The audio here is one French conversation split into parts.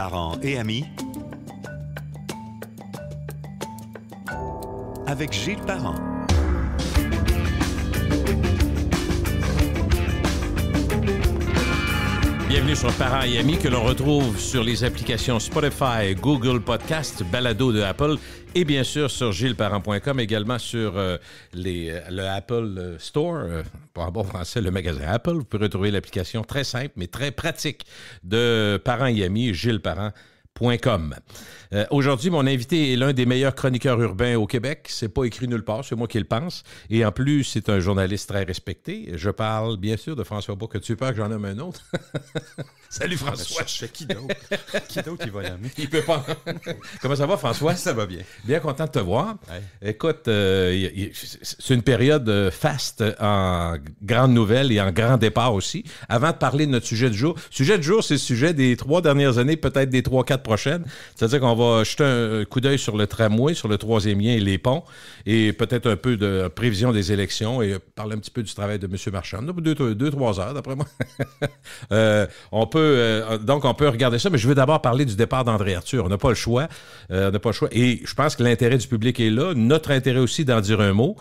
parents et amis avec Gilles Parent. Bienvenue sur Parents et Amis que l'on retrouve sur les applications Spotify, Google Podcast, Balado de Apple et bien sûr sur gillesparent.com, également sur le Apple Store, pour un bon français, le magasin Apple. Vous pouvez retrouver l'application très simple mais très pratique de Parents et Amis, gillesparent.com. Aujourd'hui, mon invité est l'un des meilleurs chroniqueurs urbains au Québec. C'est pas écrit nulle part, c'est moi qui le pense. Et en plus, c'est un journaliste très respecté. Je parle, bien sûr, de François Bourque. As-tu peur que j'en nomme un autre? Salut, François. Je sais qui d'autre? Qui d'autre il va l'aimer? Il peut pas. Comment ça va, François? Ça va bien. Bien content de te voir. Ouais. Écoute, c'est une période faste en grandes nouvelles et en grands départs aussi. Avant de parler de notre sujet du jour, c'est le sujet des 3 dernières années, peut-être des 3-4 prochaines. C'est-à-dire qu'on va jeter un coup d'œil sur le tramway, sur le 3e lien et les ponts, et peut-être un peu de prévision des élections et parler un petit peu du travail de M. Marchand. 2-3 heures, d'après moi. On peut regarder ça, mais je veux d'abord parler du départ d'André Arthur. On n'a pas le choix. Et je pense que l'intérêt du public est là. Notre intérêt aussi d'en dire un mot.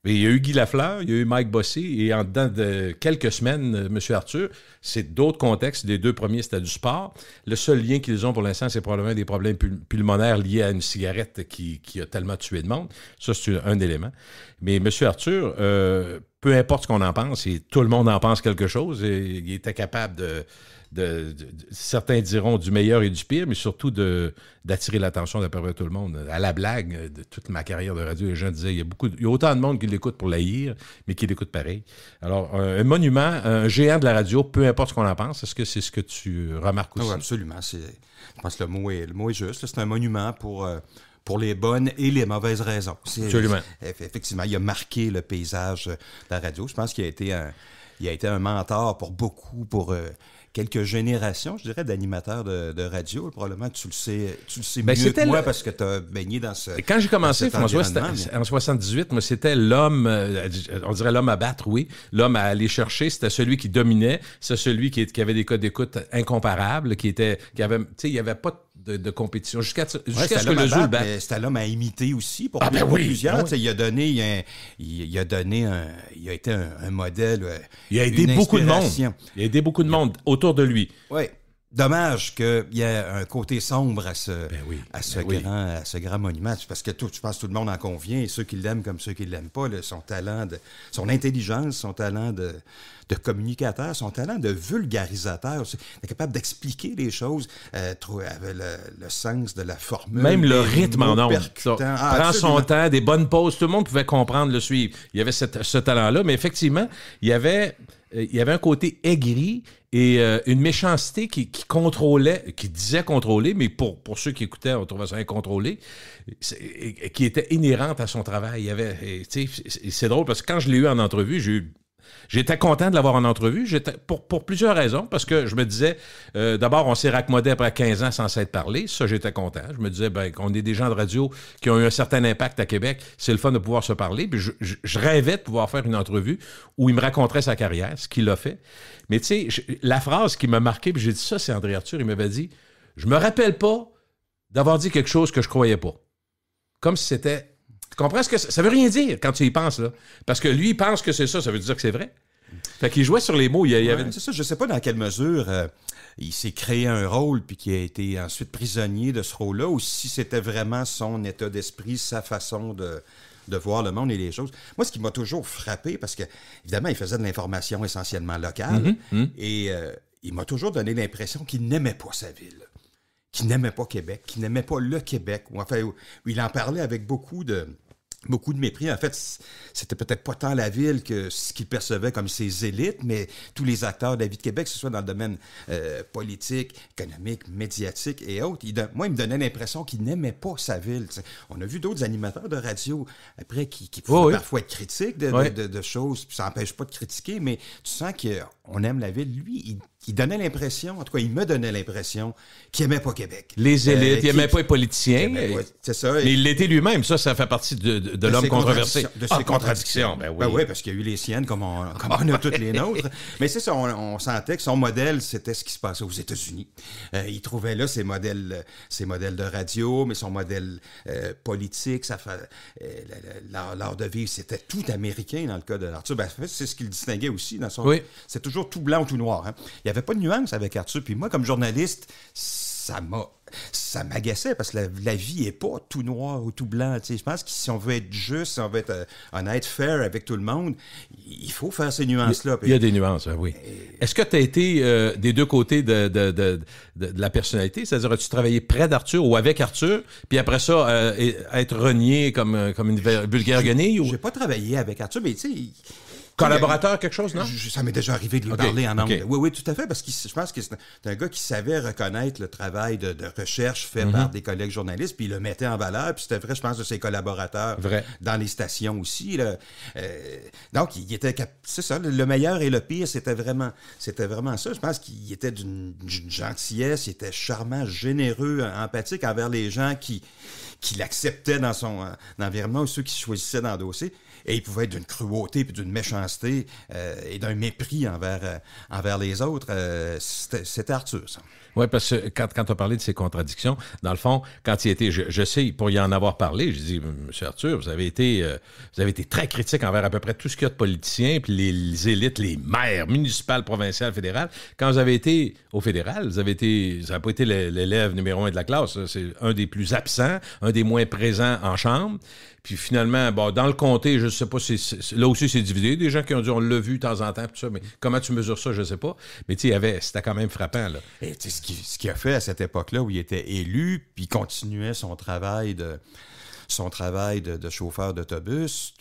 Et il y a eu Guy Lafleur, il y a eu Mike Bossy, et en dedans de quelques semaines, M. Arthur, c'est d'autres contextes. Les 2 premiers, c'était du sport. Le seul lien qu'ils ont pour l'instant, c'est probablement des problèmes pulmonaires liés à une cigarette qui a tellement tué de monde. Ça, c'est un élément. Mais M. Arthur, peu importe ce qu'on en pense, et tout le monde en pense quelque chose, et il était capable certains diront du meilleur et du pire, mais surtout d'attirer l'attention d'à peu près tout le monde. À la blague de toute ma carrière de radio, les gens disaient il y a autant de monde qui l'écoute pour l'haïr, mais qui l'écoute pareil. Alors, un monument, un géant de la radio, peu importe ce qu'on en pense, est-ce que c'est ce que tu remarques aussi? Oui, absolument. Je pense que le mot est juste. C'est un monument pour les bonnes et les mauvaises raisons. Absolument. Effectivement, il a marqué le paysage de la radio. Je pense qu'il a été un mentor pour beaucoup, pour quelques générations, je dirais, d'animateurs de radio. Probablement que tu le sais mieux que moi parce que tu as baigné dans ce. Quand j'ai commencé, François, en 78, moi, c'était l'homme, on dirait l'homme à battre, oui. L'homme à aller chercher, c'était celui qui dominait, c'est celui qui avait des codes d'écoute incomparables, il n'y avait pas de compétition jusqu'à ce que le zoo le batte. C'était l'homme à imiter aussi pour plusieurs. Oui. Il a été un modèle. Il a aidé beaucoup de monde. Il a aidé beaucoup de monde autour de lui. Oui. Dommage qu'il y ait un côté sombre à ce grand monument. Parce que je pense que tout le monde en convient, et ceux qui l'aiment comme ceux qui ne l'aiment pas, son intelligence, son talent de communicateur, son talent de vulgarisateur. Il est capable d'expliquer les choses avec le sens de la formule. Même le rythme en ondes. Prend son temps, des bonnes pauses. Tout le monde pouvait comprendre, le suivre. Il y avait ce talent-là, mais effectivement, il y avait un côté aigri et une méchanceté qui contrôlait, qui disait contrôler, mais pour ceux qui écoutaient, on trouvait ça incontrôlé, qui était inhérente à son travail. C'est drôle parce que quand je l'ai eu en entrevue, j'étais content de l'avoir en entrevue, pour plusieurs raisons, parce que je me disais, d'abord, on s'est raccommodé après 15 ans sans s'être parlé, ça, j'étais content. Je me disais, qu'on est des gens de radio qui ont eu un certain impact à Québec, c'est le fun de pouvoir se parler, puis je rêvais de pouvoir faire une entrevue où il me raconterait sa carrière, ce qu'il a fait. Mais tu sais, la phrase qui m'a marqué, puis j'ai dit ça, c'est André Arthur, il m'avait dit, je me rappelle pas d'avoir dit quelque chose que je croyais pas. Comme si c'était... Tu comprends ce que ça veut rien dire quand tu y penses, là. Parce que lui, il pense que c'est ça veut dire que c'est vrai. Fait qu'il jouait sur les mots. C'est ça, je sais pas dans quelle mesure il s'est créé un rôle puis qu'il a été ensuite prisonnier de ce rôle-là, ou si c'était vraiment son état d'esprit, sa façon de voir le monde et les choses. Moi, ce qui m'a toujours frappé, parce que évidemment, il faisait de l'information essentiellement locale, et il m'a toujours donné l'impression qu'il n'aimait pas sa ville, qu'il n'aimait pas Québec, qu'il n'aimait pas le Québec, ou enfin, où il en parlait avec beaucoup de mépris. En fait, c'était peut-être pas tant la ville que ce qu'il percevait comme ses élites, mais tous les acteurs de la vie de Québec, que ce soit dans le domaine politique, économique, médiatique et autres. Moi, il me donnait l'impression qu'il n'aimait pas sa ville. T'sais. On a vu d'autres animateurs de radio, après, qui pouvaient parfois être critiques de choses, puis ça n'empêche pas de critiquer, mais tu sens qu'il on aime la ville. Lui, il donnait l'impression, en tout cas, il me donnait l'impression qu'il n'aimait pas Québec. Les élites, il n'aimait pas les politiciens. C'est ça. Mais il l'était lui-même. Ça fait partie de l'homme controversé. De ses contradictions. Ben oui. Ben oui, parce qu'il y a eu les siennes comme on a toutes les nôtres. Mais c'est ça, on sentait que son modèle, c'était ce qui se passait aux États-Unis. Il trouvait là ses modèles de radio, mais son modèle politique, l'art de vivre, c'était tout américain dans le cas de Arthur. Ben, c'est ce qui le distinguait aussi. Oui. C'est toujours tout blanc ou tout noir. Hein. Il n'y avait pas de nuance avec Arthur. Puis moi, comme journaliste, ça m'agaçait parce que la vie n'est pas tout noir ou tout blanc. Je pense que si on veut être juste, si on veut être honnête, fair avec tout le monde, il faut faire ces nuances-là. Il y a des nuances, oui. Est-ce que tu as été des deux côtés de la personnalité? C'est-à-dire, as-tu travaillé près d'Arthur ou avec Arthur, puis après ça, être renié comme une vulgaire guenille? J'ai pas travaillé avec Arthur, mais tu sais... Collaborateur, quelque chose, non? Ça m'est déjà arrivé de lui parler en anglais. Okay. Oui, tout à fait, parce que je pense que c'est un gars qui savait reconnaître le travail de recherche fait par des collègues journalistes, puis il le mettait en valeur, puis c'était vrai, je pense, de ses collaborateurs dans les stations aussi. Là. Donc, il était... C'est ça, le meilleur et le pire, c'était vraiment ça. Je pense qu'il était d'une gentillesse, il était charmant, généreux, empathique envers les gens qui l'acceptaient dans son environnement ou ceux qui choisissaient d'endosser. Et il pouvait être d'une cruauté puis d'une méchanceté et d'un mépris envers les autres. C'était Arthur, ça. Oui, parce que quand tu as parlé de ces contradictions, dans le fond, quand il était, je sais, pour y en avoir parlé, je dis, Monsieur Arthur, vous avez été très critique envers à peu près tout ce qu'il y a de politiciens, puis les élites, les maires municipales, provinciales, fédérales. Quand vous avez été au fédéral, ça n'a pas été l'élève numéro 1 de la classe. C'est un des plus absents, un des moins présents en chambre. Puis finalement, dans le comté, je ne sais pas, là aussi c'est divisé. Des gens qui ont dit on l'a vu de temps en temps, tout ça, mais comment tu mesures ça, je ne sais pas. Mais tu sais, c'était quand même frappant, là. Et ce qu'il a fait à cette époque-là où il était élu, puis il continuait son travail de chauffeur d'autobus,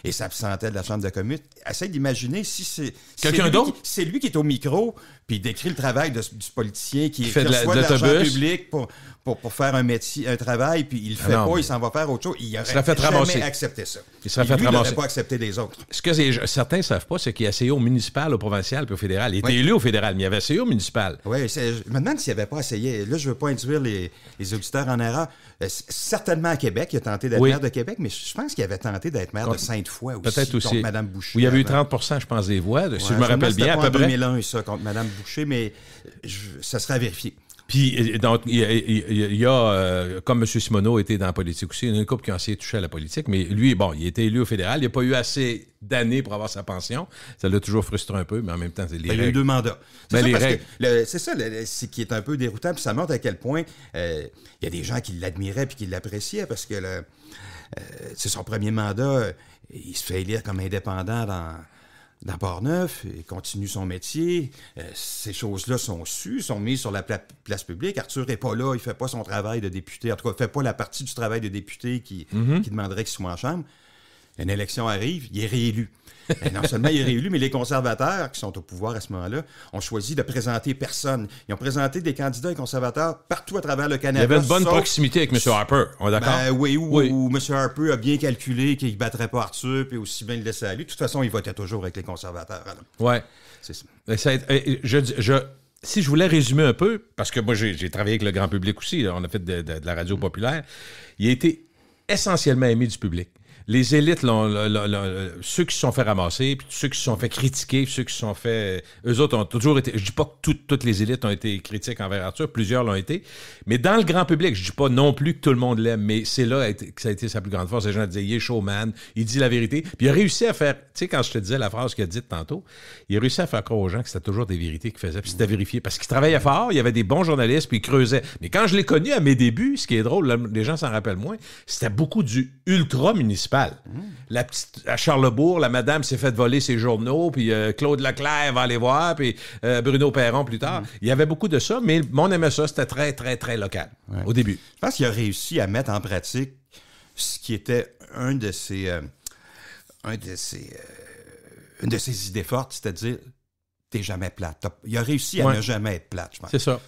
et s'absentait de la chambre de commune. Essaye d'imaginer si c'est... Quelqu'un d'autre? C'est lui qui est au micro, puis il décrit le travail du politicien qui fait reçoit de l'argent public pour faire un métier, un travail, puis il le fait pas, il s'en va faire autre chose. Il aurait jamais accepté ça. Il serait fait ramasser. Il n'aurait pas accepté les autres. Ce que certains ne savent pas, c'est qu'il a essayé au municipal, au provincial, puis au fédéral. Il était élu au fédéral, mais il avait essayé au municipal. Oui, je me demande s'il n'avait pas essayé. Là, je ne veux pas induire les auditeurs en erreur. Certainement à Québec, il a tenté d'être maire de Québec, mais je pense qu'il avait tenté d'être maire de Sainte-Foy aussi. Peut-être aussi. Contre Mme Boucher. Où il y avait eu 30%, je pense, des voix, si je me rappelle bien, à peu près. En 2001, ça, contre Mme Boucher, mais ça serait à vérifier. Puis, donc, il y a comme M. Simoneau était dans la politique aussi, il y en a une couple qui ont essayé de toucher à la politique, mais lui, il était élu au fédéral, il n'a pas eu assez d'années pour avoir sa pension. Ça l'a toujours frustré un peu, mais en même temps, c'est les règles. Il a eu 2 mandats. C'est C'est qui est un peu déroutant, puis ça montre à quel point il y a des gens qui l'admiraient puis qui l'appréciaient, parce que c'est son premier mandat, il se fait élire comme indépendant dans Port-Neuf, il continue son métier. Ces choses-là sont sues, sont mises sur la place publique. Arthur n'est pas là, il ne fait pas son travail de député. En tout cas, il ne fait pas la partie du travail de député qui demanderait qu'il soit en chambre. Une élection arrive, il est réélu. Et non seulement il est réélu, mais les conservateurs, qui sont au pouvoir à ce moment-là, ont choisi de présenter personne. Ils ont présenté des candidats et conservateurs partout à travers le Canada. Il y avait une bonne proximité avec M. Harper, on est d'accord? Oui, où M. Harper a bien calculé qu'il ne battrait pas Arthur, puis aussi bien le laisser aller. De toute façon, il votait toujours avec les conservateurs. Oui. C'est ça. Si je voulais résumer un peu, parce que moi, j'ai travaillé avec le grand public aussi, là, on a fait de la radio populaire, il a été essentiellement aimé du public. Les élites, ceux qui se sont fait ramasser, puis ceux qui se sont fait critiquer, ceux qui se sont fait... Eux autres ont toujours été... Je dis pas que toutes les élites ont été critiques envers Arthur, plusieurs l'ont été, mais dans le grand public, je dis pas non plus que tout le monde l'aime, mais c'est là que ça a été sa plus grande force. Les gens disaient, il est showman, il dit la vérité, puis il a réussi à faire... Tu sais, quand je te disais la phrase qu'il a dite tantôt, il a réussi à faire croire aux gens que c'était toujours des vérités qu'il faisait, puis c'était vérifié, parce qu'il travaillait fort, il y avait des bons journalistes, puis il creusait. Mais quand je l'ai connu à mes débuts, ce qui est drôle, là, les gens s'en rappellent moins, c'était beaucoup du ultra-municipal. La petite, à Charlebourg, la madame s'est fait voler ses journaux, puis Claude Leclerc va aller voir, puis Bruno Perron plus tard. Il y avait beaucoup de ça, mais on aimait ça. C'était très, très, très local au début. Je pense qu'il a réussi à mettre en pratique ce qui était une de ses idées fortes, c'est-à-dire t'es jamais plate. Il a réussi à ne jamais être plate, je pense. C'est ça.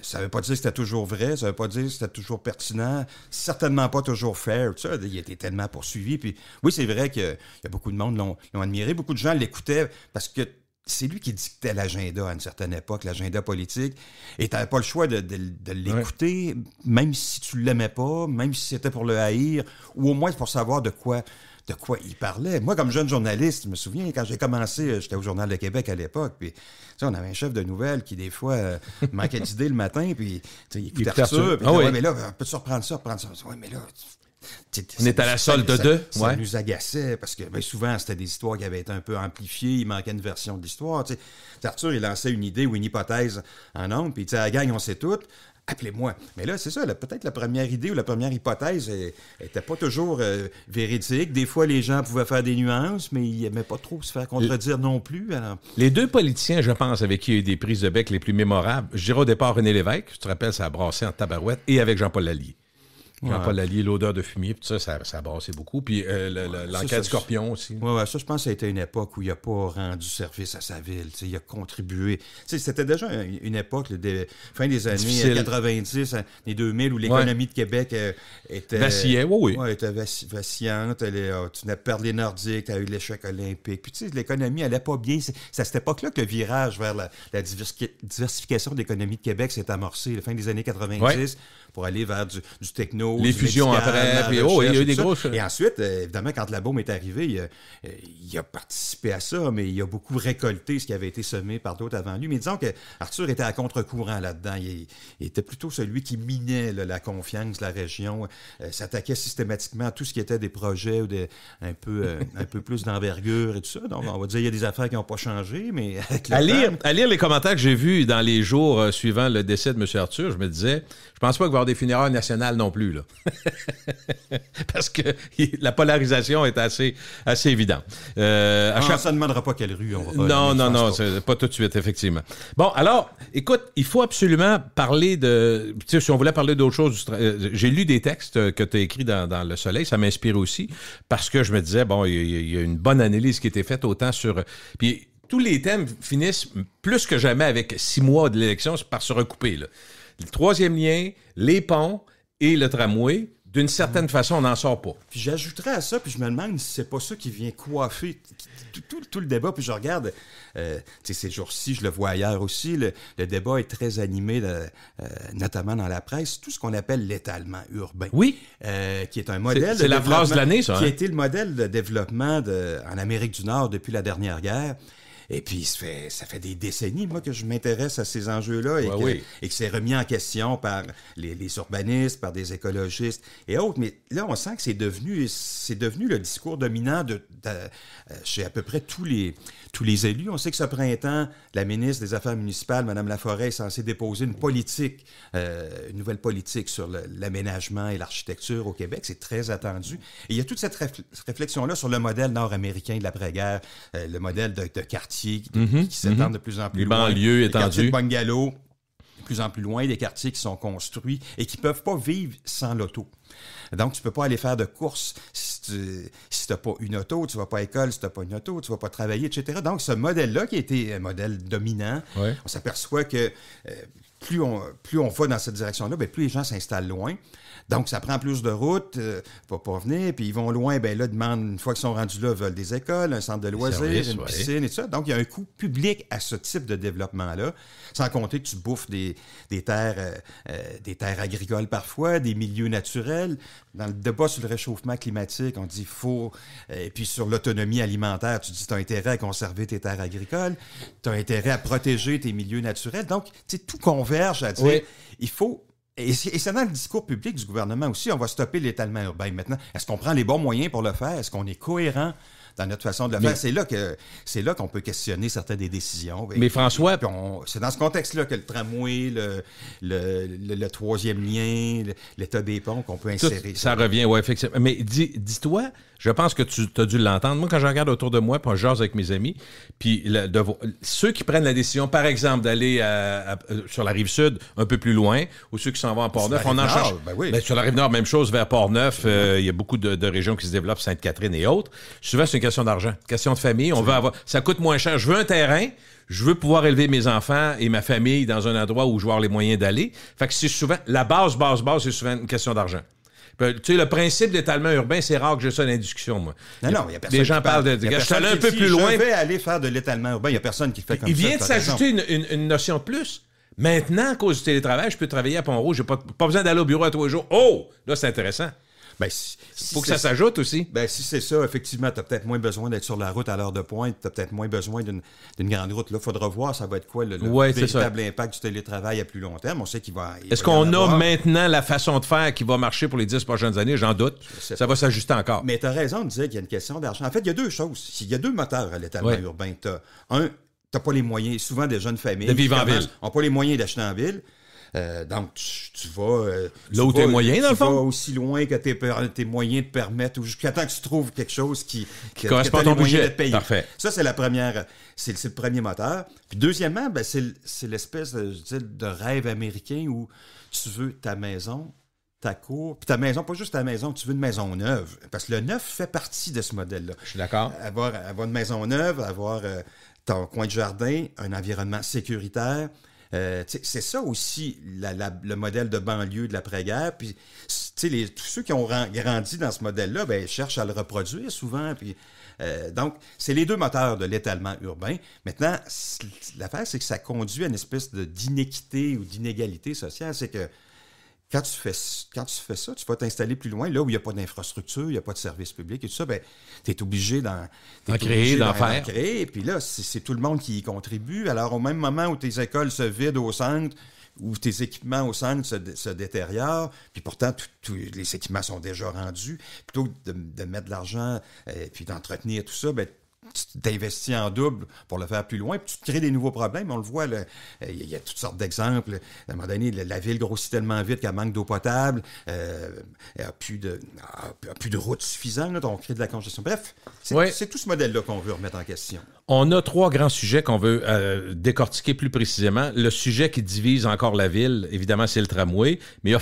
Ça ne veut pas dire que c'était toujours vrai, ça ne veut pas dire que c'était toujours pertinent, certainement pas toujours fair, tout ça. Il était tellement poursuivi. Puis, oui, c'est vrai qu'il y a beaucoup de monde l'ont admiré, beaucoup de gens l'écoutaient parce que c'est lui qui dictait l'agenda à une certaine époque, l'agenda politique. Et tu n'avais pas le choix de l'écouter, même si tu ne l'aimais pas, même si c'était pour le haïr, ou au moins pour savoir de quoi il parlait. Moi, comme jeune journaliste, je me souviens, quand j'ai commencé, j'étais au Journal de Québec à l'époque, puis on avait un chef de nouvelles qui, des fois, manquait d'idées le matin, puis il écoutait Arthur, puis ouais, mais là, peux-tu reprendre ça? Oui, mais là... On est à la solde de deux. Ça nous agaçait parce que souvent, c'était des histoires qui avaient été un peu amplifiées. Il manquait une version de l'histoire. Arthur, il lançait une idée ou une hypothèse en ondes, puis à la gang, on sait tout. Appelez-moi. Mais là, c'est ça, peut-être la première idée ou la première hypothèse n'était pas toujours véridique. Des fois, les gens pouvaient faire des nuances, mais ils n'aimaient pas trop se faire contredire non plus. Alors... Les deux politiciens, je pense, avec qui il y a eu des prises de bec les plus mémorables, je dirais au départ René Lévesque, tu te rappelles, ça a brassé en tabarouette, et avec Jean-Paul Lallier. Jean-Paul Lallier, l'odeur de fumier, puis ça a brassé beaucoup. Puis l'enquête Scorpion aussi. Oui, ça, je pense que ça a été une époque où il n'a pas rendu service à sa ville. Il a contribué. C'était déjà une époque, fin des années 90, les 2000, où l'économie de Québec était... Vacillait, oui. Oui, était vacillante. Tu venais de perdre les Nordiques, tu as eu l'échec olympique. Puis l'économie n'allait pas bien. C'est à cette époque-là que le virage vers la diversification de l'économie de Québec s'est amorcé, la fin des années 90, pour aller vers du techno. Les fusions après, puis il y a eu des grosses... Et ensuite, évidemment, quand la bombe est arrivée, il a participé à ça, mais il a beaucoup récolté ce qui avait été semé par d'autres avant lui. Mais disons que Arthur était à contre-courant là-dedans. Il était plutôt celui qui minait la confiance de la région, s'attaquait systématiquement à tout ce qui était des projets ou un peu plus d'envergure et tout ça. Donc, on va dire qu'il y a des affaires qui n'ont pas changé, mais... À lire les commentaires que j'ai vus dans les jours suivant le décès de M. Arthur, je me disais, je pense pas qu'il va y avoir des funérailles nationales non plus, là. Parce que la polarisation est assez évidente. Ça ne demandera pas quelle rue on va... Non, pas tout de suite, effectivement. Bon, alors, écoute, il faut absolument parler de... Tu sais, si on voulait parler d'autre chose, j'ai lu des textes que tu as écrits dans Le Soleil, ça m'inspire aussi, parce que je me disais, bon, il y a une bonne analyse qui a été faite autant sur... Puis tous les thèmes finissent plus que jamais avec 6 mois de l'élection par se recouper, là. Le troisième lien, les ponts et le tramway, d'une certaine façon, on n'en sort pas. Puis j'ajouterais à ça, puis je me demande si c'est pas ça qui vient coiffer tout le débat. Puis je regarde, ces jours-ci, je le vois ailleurs aussi, le débat est très animé, notamment dans la presse, tout ce qu'on appelle l'étalement urbain. Oui. Qui est un modèle c'est la phrase de l'année, ça. Qui a été le modèle de développement en Amérique du Nord depuis la dernière guerre. Et puis, ça fait des décennies, moi, que je m'intéresse à ces enjeux-là et que c'est remis en question par les urbanistes, par des écologistes et autres. Mais là, on sent que c'est devenu le discours dominant chez à peu près tous les élus. On sait que ce printemps, la ministre des Affaires municipales, Mme Laforêt, est censée déposer une nouvelle politique sur l'aménagement et l'architecture au Québec. C'est très attendu. Et il y a toute cette réflexion-là sur le modèle nord-américain de l'après-guerre, le modèle de quartier qui s'étendent de plus en plus loin. Les banlieues étendues. Les quartiers de bungalows, de plus en plus loin, des quartiers qui sont construits et qui ne peuvent pas vivre sans l'auto. Donc, tu ne peux pas aller faire de courses si tu n'as pas une auto, tu ne vas pas à l'école si tu n'as pas une auto, tu ne vas pas travailler, etc. Donc, ce modèle-là, qui a été un modèle dominant, on s'aperçoit que plus on va dans cette direction-là, plus les gens s'installent loin. Donc, ça prend plus de routes pour venir, puis ils vont loin, là, demandent, une fois qu'ils sont rendus là, veulent des écoles, un centre de loisirs, une piscine et tout ça. Donc, il y a un coût public à ce type de développement-là, sans compter que tu bouffes des terres agricoles parfois, des milieux naturels. Dans le débat sur le réchauffement climatique, on dit et puis sur l'autonomie alimentaire, tu dis tu as intérêt à conserver tes terres agricoles, tu as intérêt à protéger tes milieux naturels. Donc, tu sais, tout converge à dire, il faut... Et c'est dans le discours public du gouvernement aussi, on va stopper l'étalement urbain. Maintenant, est-ce qu'on prend les bons moyens pour le faire? Est-ce qu'on est cohérent dans notre façon de le faire? C'est là qu'on peut questionner certaines des décisions. Mais François... C'est dans ce contexte-là que le tramway, le troisième lien, l'état des ponts qu'on peut insérer. Ça revient, oui, effectivement. Mais dis-toi, je pense que tu as dû l'entendre. Moi, quand je regarde autour de moi, puis je jase avec mes amis, puis ceux qui prennent la décision, par exemple, d'aller sur la Rive-Sud un peu plus loin, ou ceux qui s'en vont à Port-Neuf, on en change. Sur la Rive-Nord, même chose, vers Port-Neuf, il y a beaucoup de régions qui se développent, Sainte-Catherine et autres. Souvent, c'est une question d'argent, question de famille. On veut avoir... Ça coûte moins cher. Je veux un terrain, je veux pouvoir élever mes enfants et ma famille dans un endroit où je vais avoir les moyens d'aller. Fait que c'est souvent... La base, c'est souvent une question d'argent. Tu sais, le principe d'étalement urbain, c'est rare que j'ai ça dans les discussions, moi. Non, il y a personne Les gens qui parlent de... il y a Je suis allé personne un peu qui plus dit, loin. Je vais aller faire de l'étalement urbain. Il n'y a personne qui fait comme ça. Il vient de t'as raison. s'ajouter une notion de plus. Maintenant, à cause du télétravail, je peux travailler à Pont-Rouge. J'ai pas besoin d'aller au bureau à tous les jours. Oh! Là, c'est intéressant. Ben, Faut que ça s'ajoute aussi. Ben, si c'est ça, effectivement, tu as peut-être moins besoin d'être sur la route à l'heure de pointe, tu as peut-être moins besoin d'une grande route. Là, il faudra voir, ça va être quoi le véritable impact du télétravail à plus long terme. On sait qu'il va. Est-ce qu'on a maintenant la façon de faire qui va marcher pour les 10 prochaines années? J'en doute. Ça va s'ajuster encore. Mais tu as raison de dire qu'il y a une question d'argent. En fait, il y a deux choses. Il y a deux moteurs à l'étalement urbain. T'as pas les moyens, souvent des jeunes familles de vivre en ville. N'ont pas les moyens d'acheter en ville. Donc, tu vas... là où tes moyens, dans le fond? Tu vas aussi loin que tes moyens te permettent, ou jusqu'à temps que tu trouves quelque chose qui correspond à ton budget. Parfait. Ça, c'est la première... C'est le premier moteur. Puis deuxièmement, ben, c'est l'espèce de rêve américain où tu veux ta maison, ta cour, puis ta maison, pas juste ta maison, tu veux une maison neuve. Parce que le neuf fait partie de ce modèle-là. Je suis d'accord. Avoir une maison neuve, avoir ton coin de jardin, un environnement sécuritaire... c'est ça aussi le modèle de banlieue de l'après-guerre. Puis, tous ceux qui ont grandi dans ce modèle-là, ben, cherchent à le reproduire souvent. Puis, donc, c'est les deux moteurs de l'étalement urbain. Maintenant, l'affaire, c'est que ça conduit à une espèce d'inéquité ou d'inégalité sociale. C'est que quand tu fais ça, tu vas t'installer plus loin, là où il n'y a pas d'infrastructure, il n'y a pas de service public et tout ça, ben, tu es obligé d'en créer. Et puis là, c'est tout le monde qui y contribue. Alors, au même moment où tes écoles se vident au centre, où tes équipements au centre se détériorent, puis pourtant, tous les équipements sont déjà rendus, plutôt que de mettre de l'argent et puis d'entretenir tout ça, ben, tu t'investis en double pour le faire plus loin, puis tu te crées des nouveaux problèmes. On le voit, il y a toutes sortes d'exemples. À un moment donné, la ville grossit tellement vite qu'elle manque d'eau potable, elle n'a plus de routes suffisantes, on crée de la congestion. Bref, c'est tout ce modèle-là qu'on veut remettre en question. On a trois grands sujets qu'on veut décortiquer plus précisément. Le sujet qui divise encore la ville, évidemment, c'est le tramway, mais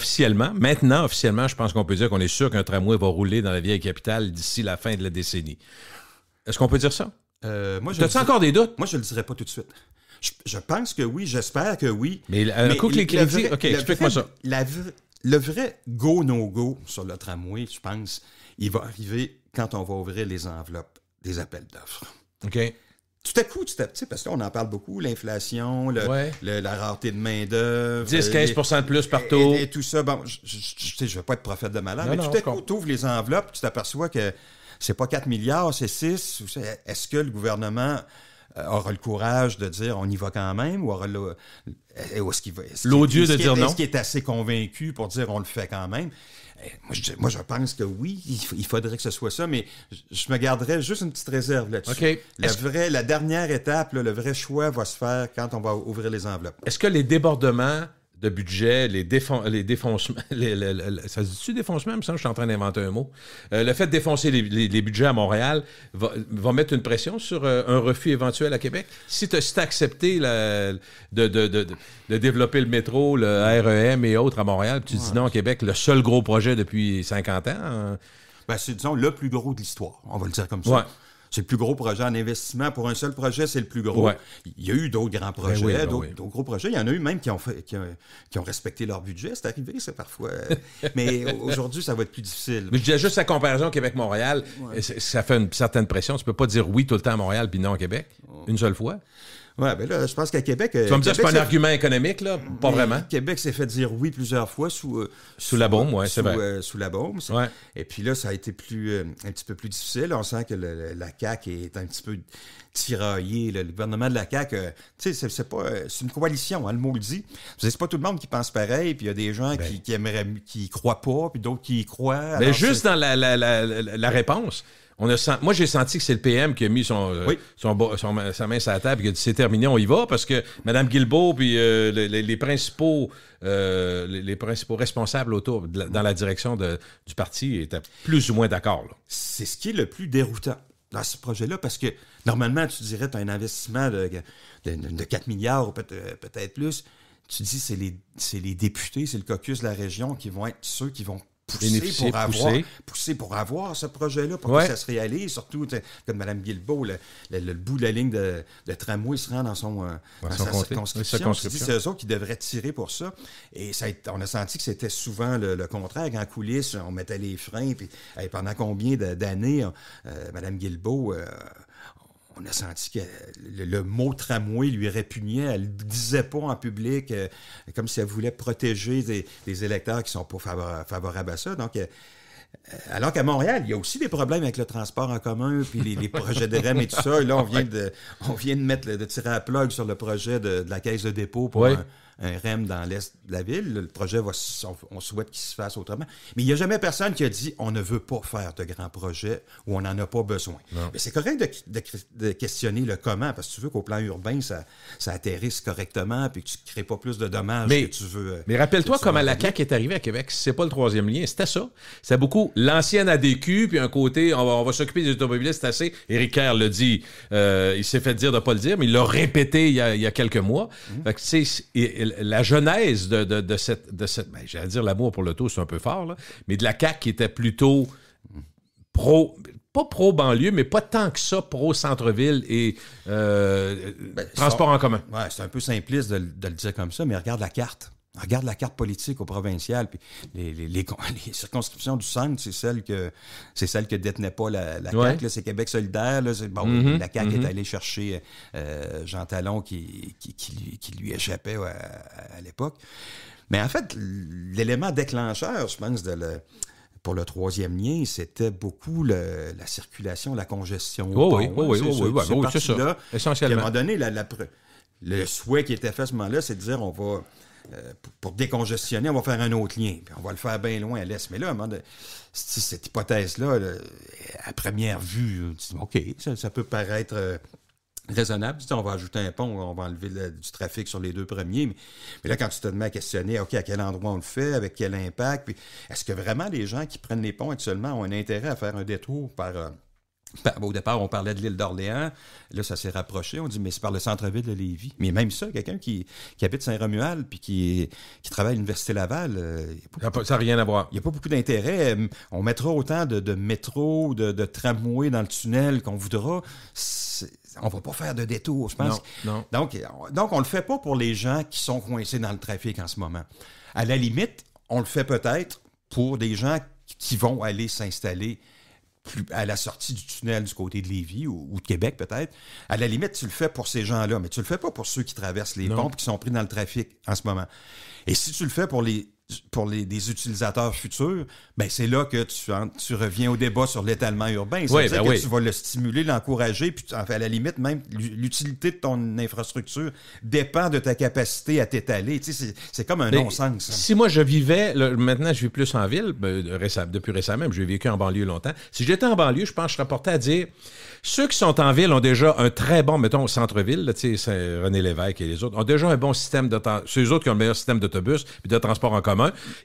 maintenant, je pense qu'on peut dire qu'on est sûr qu'un tramway va rouler dans la vieille capitale d'ici la fin de la décennie. Est-ce qu'on peut dire ça? T'as-tu encore des doutes? Moi, je ne le dirais pas tout de suite. Je pense que oui, j'espère que oui. Mais coup que les crédits... OK, explique-moi ça. Le vrai go-no-go sur le tramway, je pense, il va arriver quand on va ouvrir les enveloppes des appels d'offres. OK. Tout à coup, parce qu'on en parle beaucoup, l'inflation, la rareté de main-d'œuvre. 10-15 de plus partout. Et tout ça. Bon, je ne vais pas être prophète de malheur, mais tout à coup, tu ouvres les enveloppes, tu t'aperçois que c'est pas 4 milliards, c'est 6. Est-ce que le gouvernement aura le courage de dire on y va quand même ou est-ce qu'il va... L'odieux de dire non. Est-ce qu'il est assez convaincu pour dire on le fait quand même? Moi, je pense que oui, il faudrait que ce soit ça, mais je me garderais juste une petite réserve là-dessus. Okay. La dernière étape, le vrai choix va se faire quand on va ouvrir les enveloppes. Est-ce que les débordements de budget, les défoncements... ça se dit-tu défoncement? Il me semble que je suis en train d'inventer un mot. Le fait de défoncer les budgets à Montréal va mettre une pression sur un refus éventuel à Québec? Si tu as accepté de développer le métro, le REM et autres à Montréal, puis tu dis non, Québec, le seul gros projet depuis 50 ans... Ben, c'est, disons, le plus gros de l'histoire. On va le dire comme ça. Ouais. C'est le plus gros projet en investissement. Pour un seul projet, c'est le plus gros. Ouais. Il y a eu d'autres grands projets, d'autres gros projets. Il y en a eu même qui ont respecté leur budget. C'est arrivé, ça, parfois. Mais aujourd'hui, ça va être plus difficile. Mais je disais juste la comparaison Québec-Montréal, ça fait une certaine pression. Tu peux pas dire oui tout le temps à Montréal puis non à Québec, une seule fois. Oui, bien là, je pense qu'à Québec... Tu vas me dire que c'est pas un argument économique, là? Pas vraiment. Québec s'est fait dire oui plusieurs fois sous la baume, oui, c'est vrai. Sous la baume. Ouais. Et puis là, ça a été un petit peu plus difficile. On sent que la CAQ est un petit peu tiraillée. Le gouvernement de la CAQ, tu sais, c'est une coalition, hein, le mot le dit. C'est pas tout le monde qui pense pareil, puis il y a des gens qui y croient pas, puis d'autres qui y croient. Mais juste dans la réponse... Moi, j'ai senti que c'est le PM qui a mis sa main sur la table et qui a dit c'est terminé, on y va, parce que Mme Guilbeault puis les principaux responsables dans la direction du parti étaient plus ou moins d'accord. Là. C'est ce qui est le plus déroutant dans ce projet-là, parce que normalement, tu dirais tu as un investissement de 4 milliards ou peut-être plus. Tu dis c'est les députés, c'est le caucus de la région qui vont être ceux qui vont pousser pour avoir ce projet-là, pour Ouais. que ça se réalise. Surtout, comme Mme Guilbeault, le bout de la ligne de tramway se rend dans sa circonscription. C'est eux autres qui devraient tirer pour ça. Et on a senti que c'était souvent le contraire. En coulisses, on mettait les freins. Puis, pendant combien d'années, Mme Guilbeault... on a senti que le mot tramway lui répugnait. Elle ne le disait pas en public, comme si elle voulait protéger des électeurs qui ne sont pas favorables à ça. Donc, alors qu'à Montréal, il y a aussi des problèmes avec le transport en commun, puis les projets de REM et tout ça. Et là, on vient de tirer à plug sur le projet de la caisse de dépôt pour un REM dans l'est de la ville. Le projet, on souhaite qu'il se fasse autrement. Mais il n'y a jamais personne qui a dit on ne veut pas faire de grands projets ou on n'en a pas besoin. Non. Mais c'est correct de questionner le comment, parce que tu veux qu'au plan urbain, ça atterrisse correctement puis que tu ne crées pas plus de dommages que tu veux. Mais rappelle-toi comment la CAQ est arrivée à Québec. C'est pas le troisième lien, c'était ça. C'était beaucoup l'ancienne ADQ, puis un côté, on va s'occuper des automobilistes, c'est assez. Éric Kerr l'a dit, il s'est fait dire de ne pas le dire, mais il l'a répété il y a quelques mois. Fait que, la genèse de cette ben, j'allais dire l'amour pour l'auto, c'est un peu fort, là, mais de la CAQ qui était plutôt pas pro-banlieue, mais pas tant que ça pro-centre-ville et transport en commun. Ouais, c'est un peu simpliste de le dire comme ça, mais regarde la carte. Regarde la carte politique au provincial, puis les circonscriptions du centre, c'est celle que détenait pas la CAQ, là, c'est Québec solidaire. Là, la CAQ est allée chercher Jean Talon qui lui échappait à l'époque. Mais en fait, l'élément déclencheur, je pense, pour le troisième lien, c'était beaucoup la circulation, la congestion. Oui, c'est ça. Là, essentiellement. À un moment donné, le souhait qui était fait à ce moment-là, c'est de dire on va... pour décongestionner, on va faire un autre lien. Puis on va le faire bien loin à l'est. Mais là, cette hypothèse-là, à première vue, OK, ça peut paraître raisonnable. On va ajouter un pont, on va enlever du trafic sur les deux premiers. Mais là, quand tu te mets à questionner, OK, à quel endroit on le fait, avec quel impact, puis est-ce que vraiment les gens qui prennent les ponts actuellement ont un intérêt à faire un détour au départ, on parlait de l'île d'Orléans. Là, ça s'est rapproché. On dit, mais c'est par le centre-ville de Lévis. Mais même ça, quelqu'un qui habite Saint-Romuald puis qui travaille à l'Université Laval... ça n'a rien à voir. Il n'y a pas beaucoup d'intérêt. On mettra autant de métro, de tramway dans le tunnel qu'on voudra. On ne va pas faire de détour, je pense. Non. Donc, on ne le fait pas pour les gens qui sont coincés dans le trafic en ce moment. À la limite, on le fait peut-être pour des gens qui vont aller s'installer à la sortie du tunnel du côté de Lévis ou de Québec, peut-être. À la limite, tu le fais pour ces gens-là, mais tu le fais pas pour ceux qui traversent les ponts et qui sont pris dans le trafic en ce moment. Et si tu le fais pour des utilisateurs futurs, ben c'est là que tu reviens au débat sur l'étalement urbain. Ça veut dire que tu vas le stimuler, l'encourager, puis à la limite, même l'utilité de ton infrastructure dépend de ta capacité à t'étaler. Tu sais, c'est comme un non-sens. Si moi je vivais, maintenant je vis plus en ville, depuis récemment, j'ai vécu en banlieue longtemps. Si j'étais en banlieue, je pense que je serais porté à dire, ceux qui sont en ville ont déjà un très bon, mettons au centre-ville, tu sais, René Lévesque et les autres, ont déjà un bon système c'est eux autres qui ont le meilleur système d'autobus et de transport en commun.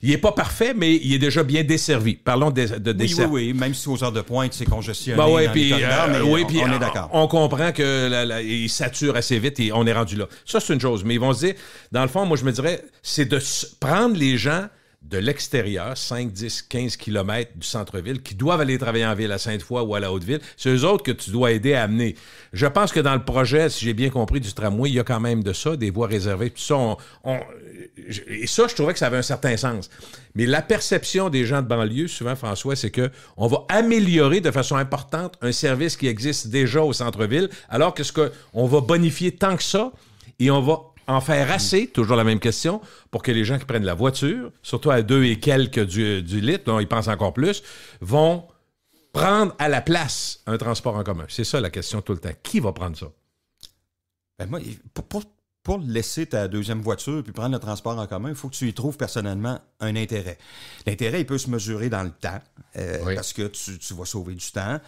Il n'est pas parfait, mais il est déjà bien desservi. Parlons de dessert. Oui, même si aux heures de pointe, c'est congestionné. On est d'accord. On comprend qu'il sature assez vite et on est rendu là. Ça, c'est une chose. Mais ils vont se dire, dans le fond, moi, je me dirais, c'est de prendre les gens de l'extérieur, 5, 10, 15 kilomètres du centre-ville, qui doivent aller travailler en ville à Sainte-Foy ou à la Haute-Ville. C'est eux autres que tu dois aider à amener. Je pense que dans le projet, si j'ai bien compris, du tramway, il y a quand même de ça, des voies réservées. Tout ça, et ça, je trouvais que ça avait un certain sens. Mais la perception des gens de banlieue, souvent, François, c'est qu'on va améliorer de façon importante un service qui existe déjà au centre-ville, alors que on va bonifier tant que ça, et on va en faire assez, toujours la même question, pour que les gens qui prennent la voiture, surtout à 2 et quelques du litre, dont ils pensent encore plus, vont prendre à la place un transport en commun. C'est ça la question tout le temps. Qui va prendre ça? Ben moi, pour laisser ta deuxième voiture puis prendre le transport en commun, il faut que tu y trouves personnellement un intérêt. L'intérêt, il peut se mesurer dans le temps, parce que tu vas sauver du temps.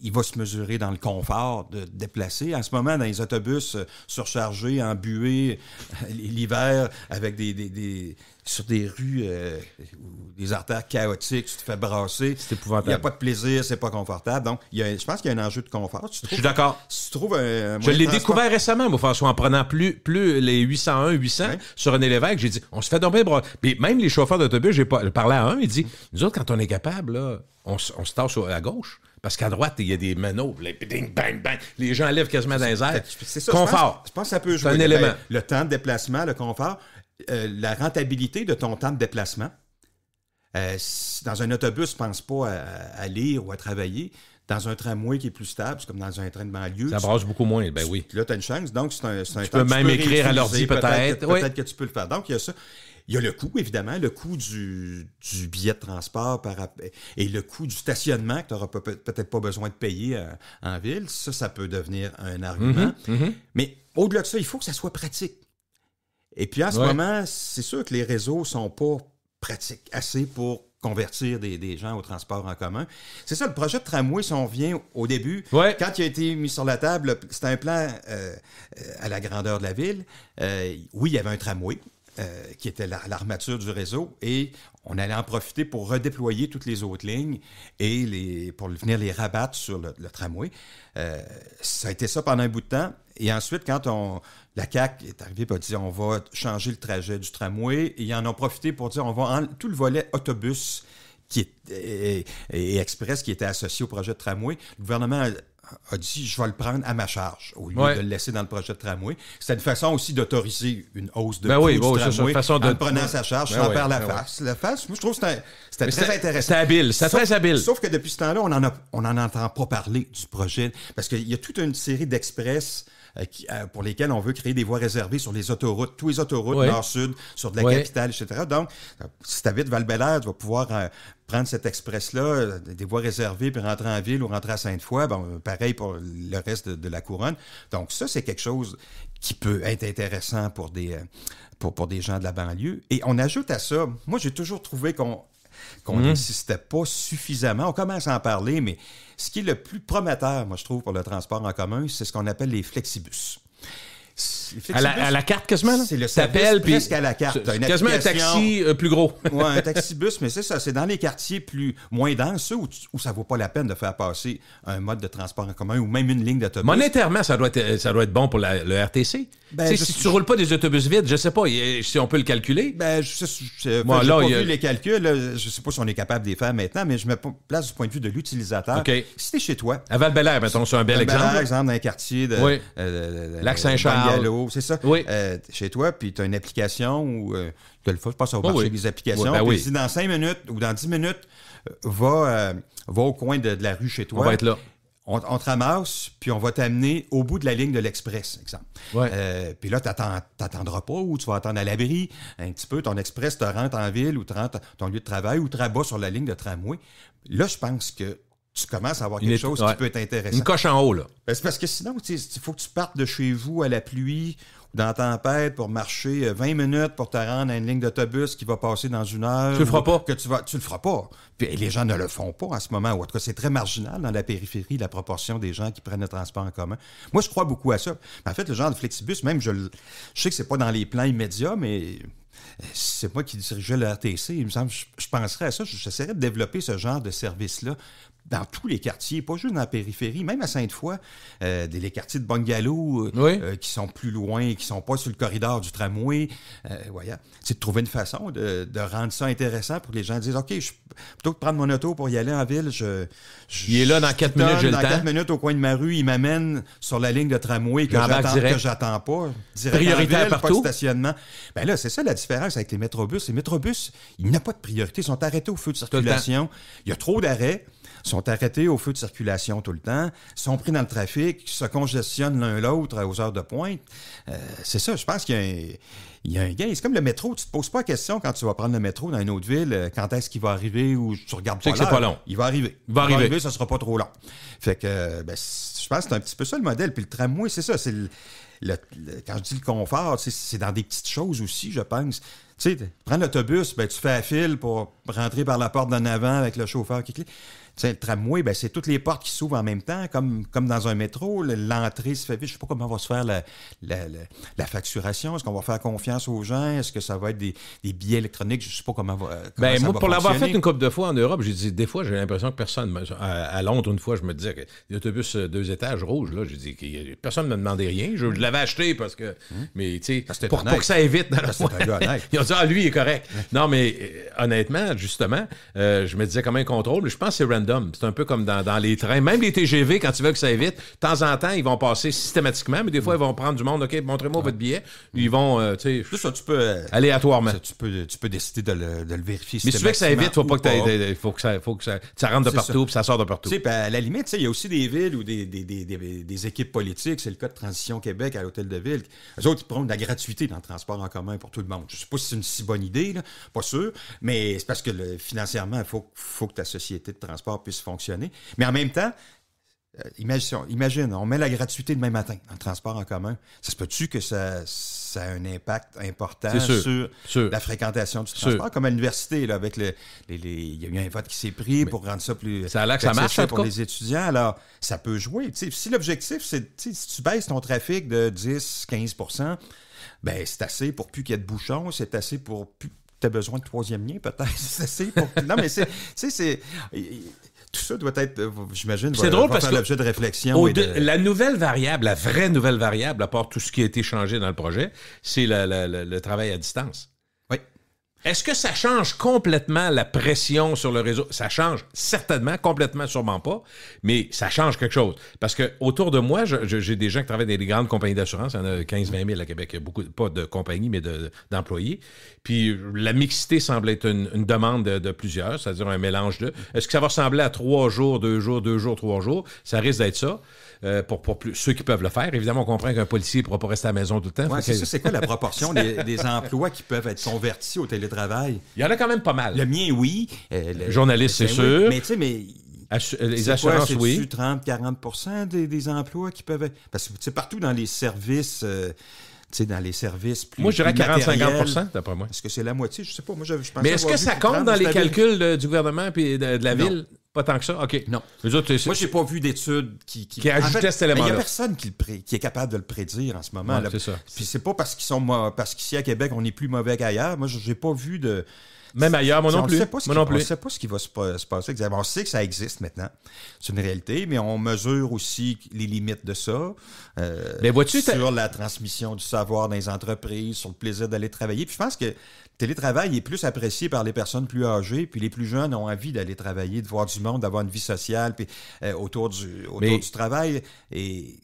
Il va se mesurer dans le confort de déplacer. En ce moment, dans les autobus surchargés, embués, l'hiver, avec des sur des rues ou des artères chaotiques, tu te fais brasser. C'est épouvantable. Il n'y a pas de plaisir, c'est pas confortable. Donc, je pense qu'il y a un enjeu de confort. Je suis d'accord. Si tu trouves un Je moyen l'ai de transport- découvert récemment, moi, François, en prenant plus les 801, 800 Ouais. sur René Lévesque. J'ai dit, on se fait tomber bras. Puis même les chauffeurs d'autobus, j'ai parlé à un, il dit, nous autres, quand on est capable, là, on se tasse à gauche. Parce qu'à droite, il y a des manœuvres. Ding, bang, bang. Les gens lèvent quasiment dans les airs. C'est ça, Confort. Je pense que ça peut C'est jouer. un élément. Le temps de déplacement, le confort, la rentabilité de ton temps de déplacement. Dans un autobus, pense pas à lire ou à travailler. Dans un tramway qui est plus stable, c'est comme dans un train de banlieue. Ça brasse beaucoup moins, ben oui. Là, tu as une chance. Donc, c'est un Tu temps peux que même écrire à l'ordi, réutiliser. peut-être. Oui. Peut-être que tu peux le faire. Donc, il y a ça. Il y a le coût, évidemment, le coût du billet de transport et le coût du stationnement que tu n'auras peut-être pas besoin de payer en ville. Ça peut devenir un argument. Mais au-delà de ça, il faut que ça soit pratique. Et puis, en ce moment, c'est sûr que les réseaux ne sont pas pratiques assez pour convertir des gens au transport en commun. C'est ça, le projet de tramway, si on revient au début, quand il a été mis sur la table, c'était un plan à la grandeur de la ville. Oui, il y avait un tramway. Qui était l'armature du réseau, et on allait en profiter pour redéployer toutes les autres lignes et pour venir les rabattre sur le tramway. Ça a été ça pendant un bout de temps. Et ensuite, quand la CAQ est arrivée et a dit on va changer le trajet du tramway, et ils en ont profité pour dire on va tout le volet autobus et express qui était associé au projet de tramway. Le gouvernement a dit, je vais le prendre à ma charge, au lieu de le laisser dans le projet de tramway. C'est une façon aussi d'autoriser une hausse de coût du tramway en le prenant à sa charge, sans perdre la face. La face, moi, je trouve que c'était très intéressant. C'était habile, c'était très habile. Sauf que depuis ce temps-là, on n'en entend pas parler du projet, parce qu'il y a toute une série d'express pour lesquels on veut créer des voies réservées sur les autoroutes, tous les autoroutes nord-sud, sur de la capitale, etc. Donc, si tu habites Val-Bélair, tu vas pouvoir prendre cet express-là, des voies réservées, puis rentrer en ville ou rentrer à Sainte-Foy. Bon, pareil pour le reste de la couronne. Donc, ça, c'est quelque chose qui peut être intéressant pour des gens de la banlieue. Et on ajoute à ça, moi, j'ai toujours trouvé qu'on n'insistait pas suffisamment. On commence à en parler, mais ce qui est le plus prometteur, moi, je trouve, pour le transport en commun, c'est ce qu'on appelle les flexibus. À la carte, quasiment, là? C'est le service presque à la carte. C'est quasiment un taxi plus gros. Oui, un taxibus, mais c'est ça. C'est dans les quartiers moins denses, ceux où ça ne vaut pas la peine de faire passer un mode de transport en commun ou même une ligne d'autobus. Monétairement, ça doit être bon pour le RTC. Si tu ne roules pas des autobus vides, je ne sais pas si on peut le calculer. Je n'ai pas vu les calculs. Je ne sais pas si on est capable de les faire maintenant, mais je me place du point de vue de l'utilisateur. Okay. Si tu es chez toi... À Val-Bélair, mettons, c'est un bel exemple. Par exemple, dans un quartier de Lac-Saint-Charles. C'est ça. Chez toi, puis tu as une application où tu le fais, je passe au marché des applications. Puis si dans 5 minutes ou dans 10 minutes, va au coin de la rue chez toi. On va être là. On te ramasse, puis on va t'amener au bout de la ligne de l'Express, exemple. Puis là, tu n'attendras pas ou tu vas attendre à l'abri un petit peu. Ton Express te rentre en ville ou te rentre ton lieu de travail ou te rabat sur la ligne de tramway. Là, je pense que tu commences à avoir quelque chose qui peut être intéressant. Une coche en haut, là. C'est parce que sinon, il faut que tu partes de chez vous à la pluie ou dans la tempête pour marcher 20 minutes pour te rendre à une ligne d'autobus qui va passer dans 1 heure. Tu le feras pas. Tu le feras pas. Puis les gens ne le font pas en ce moment. Ou en tout cas, c'est très marginal dans la périphérie, la proportion des gens qui prennent le transport en commun. Moi, je crois beaucoup à ça. En fait, le genre de flexibus, même, je sais que c'est pas dans les plans immédiats, mais... C'est moi qui dirigeais le RTC. Il me semble, je penserais à ça. J'essaierais de développer ce genre de service-là dans tous les quartiers, pas juste dans la périphérie, même à Sainte-Foy, les quartiers de bungalow qui sont plus loin, qui sont pas sur le corridor du tramway. C'est de trouver une façon de rendre ça intéressant pour que les gens disent « OK, plutôt que de prendre mon auto pour y aller en ville, il est là dans 4 minutes, j'ai le temps. Dans 4 minutes au coin de ma rue, il m'amène sur la ligne de tramway que j'attends pas. Prioritaire partout. Pas de stationnement. Ben là, c'est ça la différence avec les métrobus. Les métrobus, il n'y a pas de priorité. Ils sont arrêtés au feu de circulation. Il y a trop d'arrêts. Ils sont arrêtés au feu de circulation tout le temps, sont pris dans le trafic, se congestionnent l'un l'autre aux heures de pointe. C'est ça, je pense qu'il y a un gain. C'est comme le métro, tu te poses pas la question quand tu vas prendre le métro dans une autre ville, quand est-ce qu'il va arriver ou tu regardes pas l'heure. C'est pas long. Il va arriver. Il va arriver, ça sera pas trop long. Fait que, je pense que c'est un petit peu ça le modèle. Puis le tramway, c'est ça, c'est quand je dis le confort, c'est dans des petites choses aussi, je pense. Tu Tu sais, prends l'autobus, ben, tu fais la file pour rentrer par la porte d'en avant avec le chauffeur qui clique. Tu sais, le tramway, ben, c'est toutes les portes qui s'ouvrent en même temps, comme dans un métro. L'entrée se fait vite. Je ne sais pas comment va se faire la facturation. Est-ce qu'on va faire confiance aux gens? Est-ce que ça va être des billets électroniques? Je ne sais pas comment ça moi, va pour l'avoir fonctionner. fait une couple de fois en Europe, j'ai dit, des fois, j'ai l'impression que personne... À Londres, une fois, je me disais que l'autobus 2 étages rouge, là, j'ai dit que personne ne me demandait rien. Je l'avais acheté parce que... Mais, tu sais, pour que ça évite... Ils ont dit, lui, il est correct. Non, mais honnêtement, justement, je me disais comment un contrôle, mais je pense que c'est random. C'est un peu comme dans les trains. Même les TGV, quand tu veux que ça évite, de temps en temps, ils vont passer systématiquement, mais des fois, ils vont prendre du monde. OK, montrez-moi votre billet. Ils vont, tu sais, ça, tu peux, aléatoirement. Ça, tu peux décider de le vérifier. Mais si tu veux que ça évite, faut que ça rentre de partout, puis ça sort de partout. Tu sais, à la limite, il y a aussi des villes ou des équipes politiques. C'est le cas de Transition Québec à l'Hôtel de Ville. Eux autres, ils prônent de la gratuité dans le transport en commun pour tout le monde. Je ne sais pas si c'est une si bonne idée, là, pas sûr, mais c'est parce que financièrement, il faut que ta société de transport puisse fonctionner. Mais en même temps, imagine, on met la gratuité demain matin dans le transport en commun. Ça se peut-tu que ça a un impact important sur la fréquentation du transport? Comme à l'université, là, avec il y a eu un vote qui s'est pris pour rendre ça plus ça a l'air que ça marche pour les étudiants. Alors, ça peut jouer. T'sais, si l'objectif, c'est si tu baisses ton trafic de 10-15%, ben c'est assez pour plus qu'il y ait de bouchons, c'est assez pour plus tu as besoin de troisième lien, peut-être. C'est assez pour... Non, mais c'est... Tout ça doit être, j'imagine, c'est drôle parce faire que l'objet de réflexion. La nouvelle variable, la vraie nouvelle variable, à part tout ce qui a été changé dans le projet, c'est le travail à distance. Oui. Est-ce que ça change complètement la pression sur le réseau? Ça change certainement, complètement, sûrement pas, mais ça change quelque chose. Parce que autour de moi, j'ai des gens qui travaillent dans des grandes compagnies d'assurance. Il y en a 15-20 000 à Québec. Il y a beaucoup, pas de compagnies, mais d'employés. Puis la mixité semble être une demande de plusieurs, c'est-à-dire un mélange de... Est-ce que ça va ressembler à 3 jours, 2 jours, 2 jours, 3 jours? Ça risque d'être ça. Pour ceux qui peuvent le faire. Évidemment, on comprend qu'un policier ne pourra pas rester à la maison tout le temps. Oui, c'est ça. C'est quoi la proportion des emplois qui peuvent être convertis au télétravail? Il y en a quand même pas mal. Le mien, oui. Journaliste, c'est sûr. Mais tu sais, les assurances, oui. C'est 30-40% des emplois qui peuvent être... Parce que partout dans les services... dans les services plus. Moi, je dirais 40-50%, d'après moi. Est-ce que c'est la moitié? Je ne sais pas. Moi, je pensais. Mais est-ce que ça compte dans les calculs du gouvernement et de la ville? Pas tant que ça? OK. Non. Les autres, moi, je n'ai pas vu d'études qui ajoutaient cet élément-là. Il n'y a personne qui est capable de le prédire en ce moment. Ouais, c'est ça. Puis c'est pas parce qu'ici à Québec, on est plus mauvais qu'ailleurs. Moi, je n'ai pas vu de... Même ailleurs, moi non plus. On ne sait pas ce qui va se passer. On sait que ça existe maintenant. C'est une réalité, mais on mesure aussi les limites de ça. Mais vois-tu, sur la transmission du savoir dans les entreprises, sur le plaisir d'aller travailler. Puis je pense que le télétravail est plus apprécié par les personnes plus âgées, puis les plus jeunes ont envie d'aller travailler, de voir du monde, d'avoir une vie sociale, puis autour du travail. Et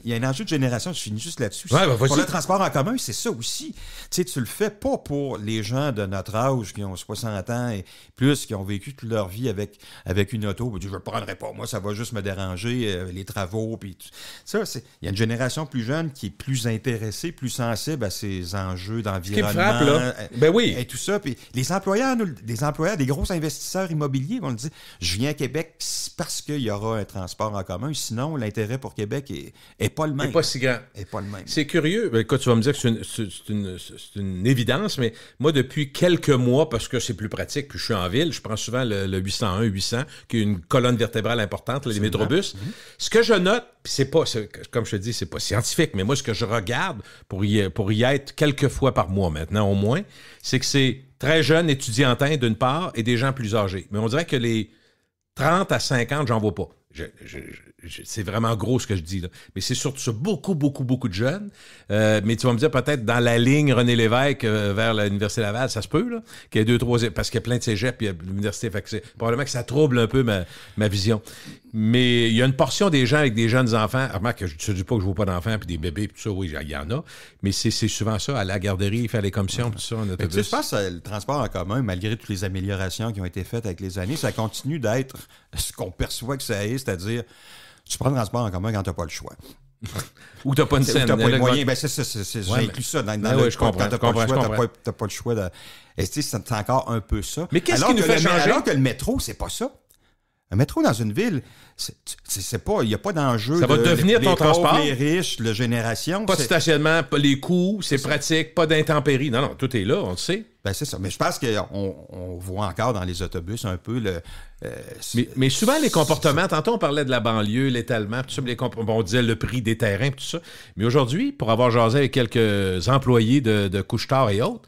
il y a un enjeu de génération, je finis juste là-dessus. Ouais, pour le transport en commun, c'est ça aussi. Tu le fais pas pour les gens de notre âge qui ont 60 ans et plus, qui ont vécu toute leur vie avec une auto. Je ne le prendrai pas. Moi, ça va juste me déranger, les travaux. Puis ça, il y a une génération plus jeune qui est plus intéressée, plus sensible à ces enjeux d'environnement. Ce qui me frappe, là. Ben oui. Et tout ça. Puis les employeurs, des gros investisseurs immobiliers vont le dire, je viens à Québec parce qu'il y aura un transport en commun. Sinon, l'intérêt pour Québec est pas le même. N'est pas si grand. Est pas le même. C'est curieux. Ben, écoute, tu vas me dire que c'est une évidence, mais moi, depuis quelques mois, parce que c'est plus pratique, puis je suis en ville, je prends souvent le 801-800, qui est une colonne vertébrale importante, les métrobus. Ce que je note, puis comme je te dis, c'est pas scientifique, mais moi, ce que je regarde pour y être quelques fois par mois maintenant, au moins, c'est que c'est très jeunes, étudiantins d'une part, et des gens plus âgés. Mais on dirait que les 30 à 50, j'en vois pas. C'est vraiment gros ce que je dis, là. Mais c'est surtout beaucoup, beaucoup, beaucoup de jeunes. Mais tu vas me dire peut-être dans la ligne René Lévesque vers l'Université Laval, ça se peut, là, qu'il y ait 2-3... Parce qu'il y a plein de cégeps, puis il y a l'université. Fait que probablement que ça trouble un peu ma vision. Mais il y a une portion des gens avec des jeunes enfants. Remarque que je ne dis pas que je ne vois pas d'enfants, puis des bébés, puis tout ça, oui, il y en a. Mais c'est souvent ça, aller à la garderie, faire les commissions, tout ça, en autobus. Je pense que le transport en commun, malgré toutes les améliorations qui ont été faites avec les années, ça continue d'être ce qu'on perçoit que ça est, c'est-à-dire, tu prends le transport en commun quand tu n'as pas le choix. Ou tu n'as pas une scène. Tu n'as pas le moyen. Ben, j'ai inclus ça dans le quand tu n'as pas le choix, tu n'as pas le choix. Et c'est encore un peu ça. Mais qu'est-ce qui nous fait changer? Alors que le métro, c'est pas ça. Un métro dans une ville, c'est pas, il n'y a pas d'enjeu. Ça va devenir ton transport. Les riches, la génération. Pas de stationnement, pas les coûts, c'est pratique, pas d'intempéries. Non, tout est là, on le sait. Ben c'est ça. Mais je pense qu'on voit encore dans les autobus un peu le. Mais souvent, les comportements, tantôt on parlait de la banlieue, l'étalement, tout ça, on disait le prix des terrains, tout ça. Mais aujourd'hui, pour avoir jasé avec quelques employés de couche-tard et autres,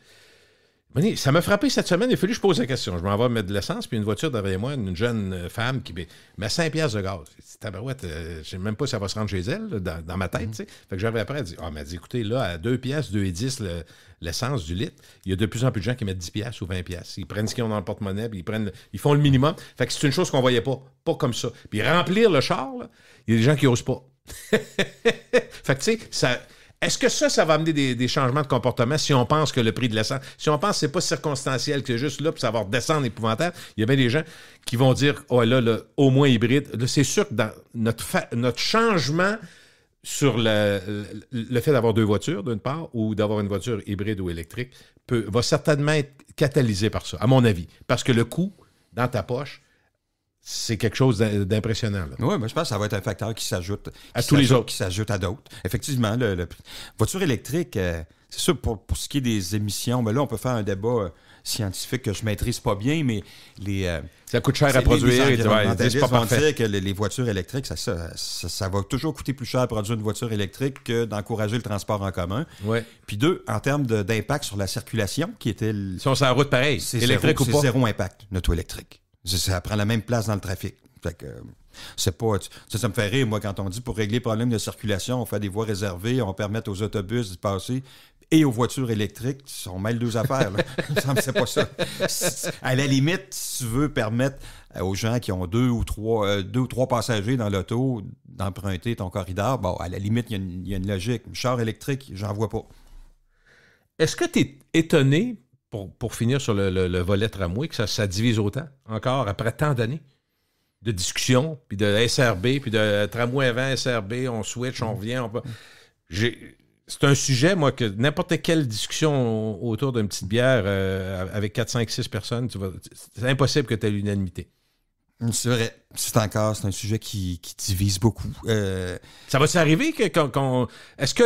ça m'a frappé cette semaine, il a fallu que je pose la question. Je m'en vais mettre de l'essence, puis une voiture derrière moi, une jeune femme qui met 5 piastres de gaz. Tabarouette, je sais même pas si ça va se rendre chez elle, là, dans ma tête. Tu sais. Fait que j'arrive après, elle m'a dit, écoutez, là, à 2 piastres, 2,10 l'essence du litre, il y a de plus en plus de gens qui mettent 10 piastres ou 20 piastres. Ils prennent ce qu'ils ont dans le porte-monnaie, puis ils font le minimum. Fait que c'est une chose qu'on voyait pas comme ça. Puis remplir le char, là, il y a des gens qui osent pas. Fait que tu sais, ça... Est-ce que ça va amener des changements de comportement si on pense que le prix de l'essence, si on pense que c'est pas circonstanciel, que c'est juste là pour savoir descendre épouvantable, il y a bien des gens qui vont dire, oh là, au moins hybride. Là, c'est sûr que dans notre changement sur le fait d'avoir 2 voitures, d'une part, ou d'avoir une voiture hybride ou électrique, va certainement être catalysé par ça, à mon avis. Parce que le coût dans ta poche, c'est quelque chose d'impressionnant. Oui, mais je pense que ça va être un facteur qui s'ajoute à tous les autres. Qui s'ajoute à d'autres. Effectivement, le voiture électrique, c'est sûr, pour ce qui est des émissions, mais là, on peut faire un débat scientifique que je ne maîtrise pas bien, mais ça coûte cher à produire. Les environnementalistes vont dire que les voitures électriques, ça va toujours coûter plus cher à produire une voiture électrique que d'encourager le transport en commun. Ouais. Puis 2, en termes d'impact sur la circulation, qui était... Si on s'en route pareil, électrique ou pas. C'est 0 impact, l'auto électrique. Ça prend la même place dans le trafic. Fait que, c'est pas... Ça me fait rire, moi, quand on dit pour régler les problèmes de circulation, on fait des voies réservées, on permet aux autobus de passer et aux voitures électriques. On mêle 2 affaires. Là. C'est pas ça. À la limite, si tu veux permettre aux gens qui ont 2 ou 3 passagers dans l'auto d'emprunter ton corridor, bon, à la limite, il y a une logique. Un char électrique, j'en vois pas. Est-ce que tu es étonné... Pour finir sur le volet tramway, que ça divise autant, encore, après tant d'années de discussions, puis de SRB, puis de tramway avant SRB, on switch, on revient. C'est un sujet, moi, que n'importe quelle discussion autour d'une petite bière avec 4, 5, 6 personnes, c'est impossible que tu aies l'unanimité. C'est vrai. C'est un sujet qui divise beaucoup. Ça va s'arriver que est-ce que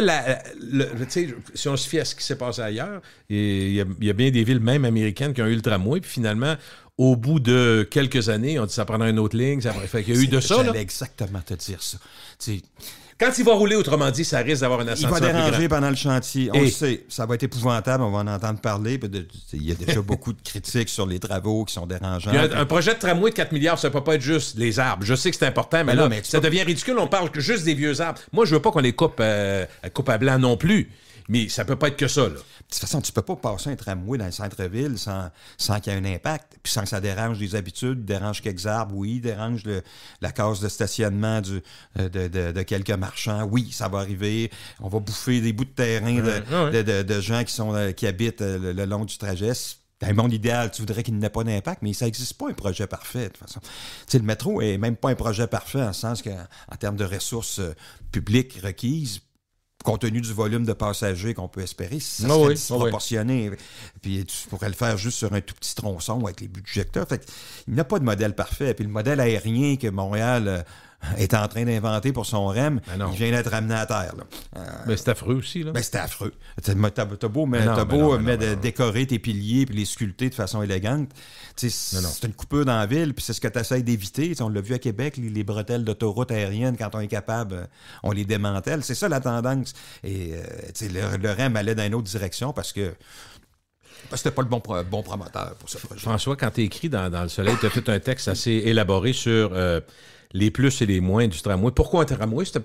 si on se fie à ce qui s'est passé ailleurs, il y a bien des villes même américaines qui ont eu le tramway, puis finalement, au bout de quelques années, on dit ça prendra une autre ligne. Fait qu'il y a eu de ça. J'allais exactement te dire ça. Quand il va rouler, autrement dit, ça risque d'avoir un ascenseur. Il va déranger pendant le chantier. On le sait. Ça va être épouvantable. On va en entendre parler. Il y a déjà beaucoup de critiques sur les travaux qui sont dérangeants. Un projet de tramway de 4 milliards, ça ne peut pas être juste les arbres. Je sais que c'est important, mais ça devient ridicule. On parle juste des vieux arbres. Moi, je veux pas qu'on les coupe à blanc non plus. Mais ça peut pas être que ça, là. De toute façon, tu peux pas passer un tramway dans le centre-ville sans qu'il y ait un impact, puis sans que ça dérange les habitudes, dérange quelques arbres, oui, dérange la case de stationnement de quelques marchands, oui, ça va arriver. On va bouffer des bouts de terrain de gens qui habitent le long du trajet. Dans un monde idéal, tu voudrais qu'il n'ait pas d'impact, mais ça n'existe pas un projet parfait, de toute façon. Le métro est même pas un projet parfait, en sens qu'en termes de ressources publiques requises, compte tenu du volume de passagers qu'on peut espérer, ça serait disproportionné. Puis tu pourrais le faire juste sur un tout petit tronçon avec les budgets que tu as. Fait il n'y a pas de modèle parfait. Puis le modèle aérien que Montréal est en train d'inventer pour son REM, il vient d'être ramené à terre. Mais c'est affreux aussi. Là. C'est affreux. T'as beau décorer tes piliers puis les sculpter de façon élégante. C'est une coupure dans la ville, puis c'est ce que tu essaies d'éviter. On l'a vu à Québec, les bretelles d'autoroute aérienne, quand on est capable, on les démantèle. C'est ça la tendance. Et le REM allait dans une autre direction parce que c'était pas le bon promoteur pour ce projet. François, quand tu écris dans Le Soleil, tu as fait un texte assez élaboré sur les plus et les moins du tramway. Pourquoi un tramway? Je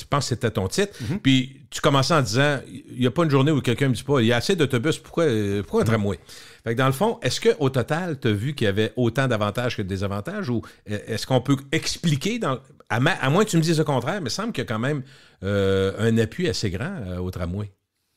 pense que c'était ton titre. Mm-hmm. Puis tu commençais en disant, il n'y a pas une journée où quelqu'un me dit pas, il y a assez d'autobus, pourquoi un tramway? Fait que dans le fond, est-ce qu'au total, tu as vu qu'il y avait autant d'avantages que de désavantages, ou est-ce qu'on peut expliquer, à moins que tu me dises le contraire, mais il semble qu'il y a quand même un appui assez grand au tramway.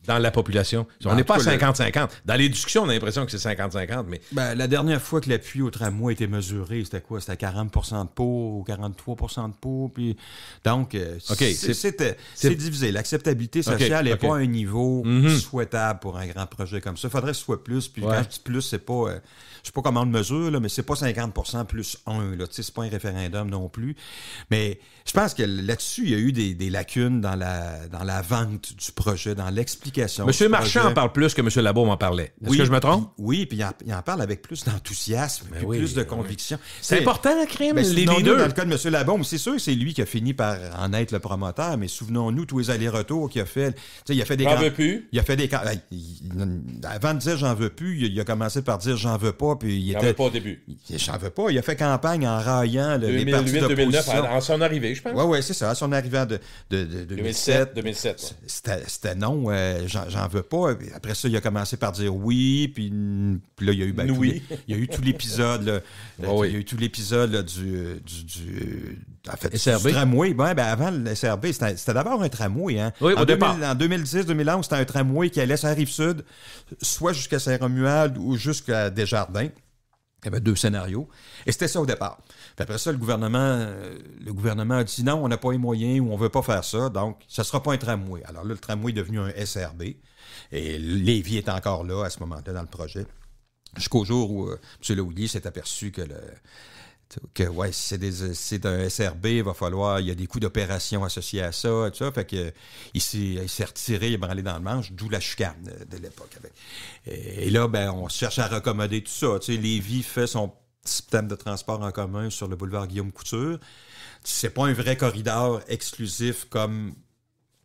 dans la population. On n'est pas à 50-50. Dans les discussions, on a l'impression que c'est 50-50, mais... Ben, la dernière fois que l'appui au tramway a été mesuré, c'était quoi? C'était 40 % de pot ou 43 % de pot. Puis... Donc, c'est divisé. L'acceptabilité sociale n'est pas à un niveau souhaitable pour un grand projet comme ça. Il faudrait que ce soit plus. Puis quand je dis plus, c'est pas... je sais pas comment on le mesure, là, mais c'est pas 50 % plus 1. Là. C'est pas un référendum non plus. Mais je pense que là-dessus, il y a eu des lacunes dans la vente du projet, dans l'explication. M. Marchand en parle plus que M. Labo m'en parlait. Est-ce que je me trompe? Oui, puis il en parle avec plus d'enthousiasme, plus de conviction. C'est important, crime, les deux. Dans le cas de M. Labo, c'est sûr que c'est lui qui a fini par en être le promoteur, mais souvenons-nous tous les allers-retours qu'il a fait. Il a fait des j'en veux plus. Il a fait des avant de dire j'en veux plus, il a commencé par dire j'en veux pas, puis il était... J'en veux pas au début. J'en veux pas. Il a fait campagne en raillant les partis d'opposition. 2009, à son arrivée, je pense. Oui, c'est ça. À son arrivée de 2007. 2007. C'était non, j'en veux pas. Après ça, il a commencé par dire oui, puis là, il y a eu il y a eu tout l'épisode là, il y a eu tout l'épisode là, du tramway. Avant le SRB, c'était d'abord un tramway. Hein. Oui, en 2010-2011, c'était un tramway qui allait sur la Rive-Sud, soit jusqu'à Saint-Romuald ou jusqu'à Desjardins. Il y avait 2 scénarios. Et c'était ça au départ. Puis après ça, le gouvernement a dit non, on n'a pas les moyens ou on ne veut pas faire ça, donc ça ne sera pas un tramway. Alors là, le tramway est devenu un SRB. Et Lévis est encore là à ce moment-là dans le projet. Jusqu'au jour où M. Lehouillier s'est aperçu que c'est un SRB, il y a des coûts d'opération associés à ça, et tout ça. Fait que il s'est retiré, il est branlé dans le manche, d'où la chicane de l'époque. Et là, on cherche à raccommoder tout ça. Tu sais, Lévis fait son système de transport en commun sur le boulevard Guillaume-Couture. C'est pas un vrai corridor exclusif comme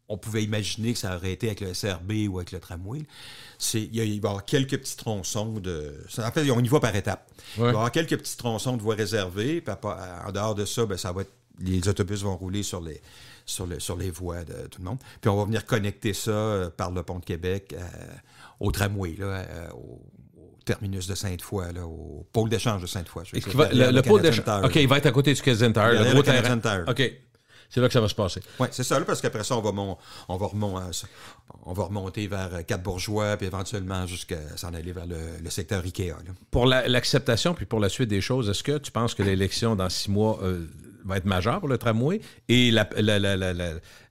on pouvait imaginer que ça aurait été avec le SRB ou avec le tramway. Il va y avoir quelques petits tronçons en fait, on y va par étapes. Il va y avoir quelques petits tronçons de voies réservées. Puis en dehors de ça, ça va être, les autobus vont rouler sur les voies de tout le monde. Puis on va venir connecter ça par le pont de Québec au tramway, là, au terminus de Sainte-Foy, là, au pôle d'échange de Sainte-Foy. Le pôle d'échange. OK, il va être à côté du Canadian Tire. Le gros terrain. OK. C'est là que ça va se passer. Oui, c'est ça, là, parce qu'après ça, on va remonter vers Cap-Bourgeois, puis éventuellement jusqu'à s'en aller vers le secteur Ikea. Là. Pour l'acceptation, puis pour la suite des choses, est-ce que tu penses que l'élection dans 6 mois va être majeure pour le tramway et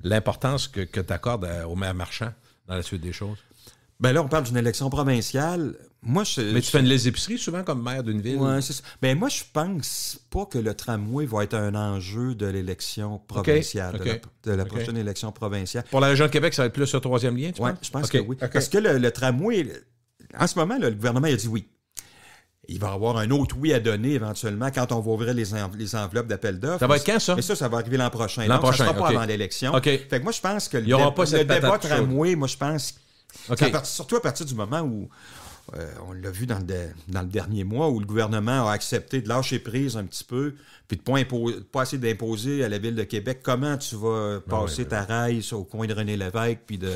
l'importance que tu accordes au maire Marchand dans la suite des choses? Ben là, on parle d'une élection provinciale. Mais tu fais les épiceries souvent comme maire d'une ville? Oui, c'est ça. Ben moi, je pense pas que le tramway va être un enjeu de l'élection provinciale, de la prochaine élection provinciale. Pour la région de Québec, ça va être plus le 3e lien, tu penses? Oui, je pense que oui. Parce que le tramway, en ce moment, le gouvernement a dit oui. Il va y avoir un autre oui à donner éventuellement quand on va ouvrir les enveloppes d'appel d'offres. Ça va être quand, ça? Mais ça va arriver l'an prochain. L'an prochain, ça ne sera pas avant l'élection. Fait que moi, je pense que le débat tramway, moi, je pense... surtout à partir du moment où, on l'a vu dans le dernier mois, où le gouvernement a accepté de lâcher prise un petit peu, puis de pas essayer d'imposer à la Ville de Québec comment tu vas passer ta raille au coin de René Lévesque puis de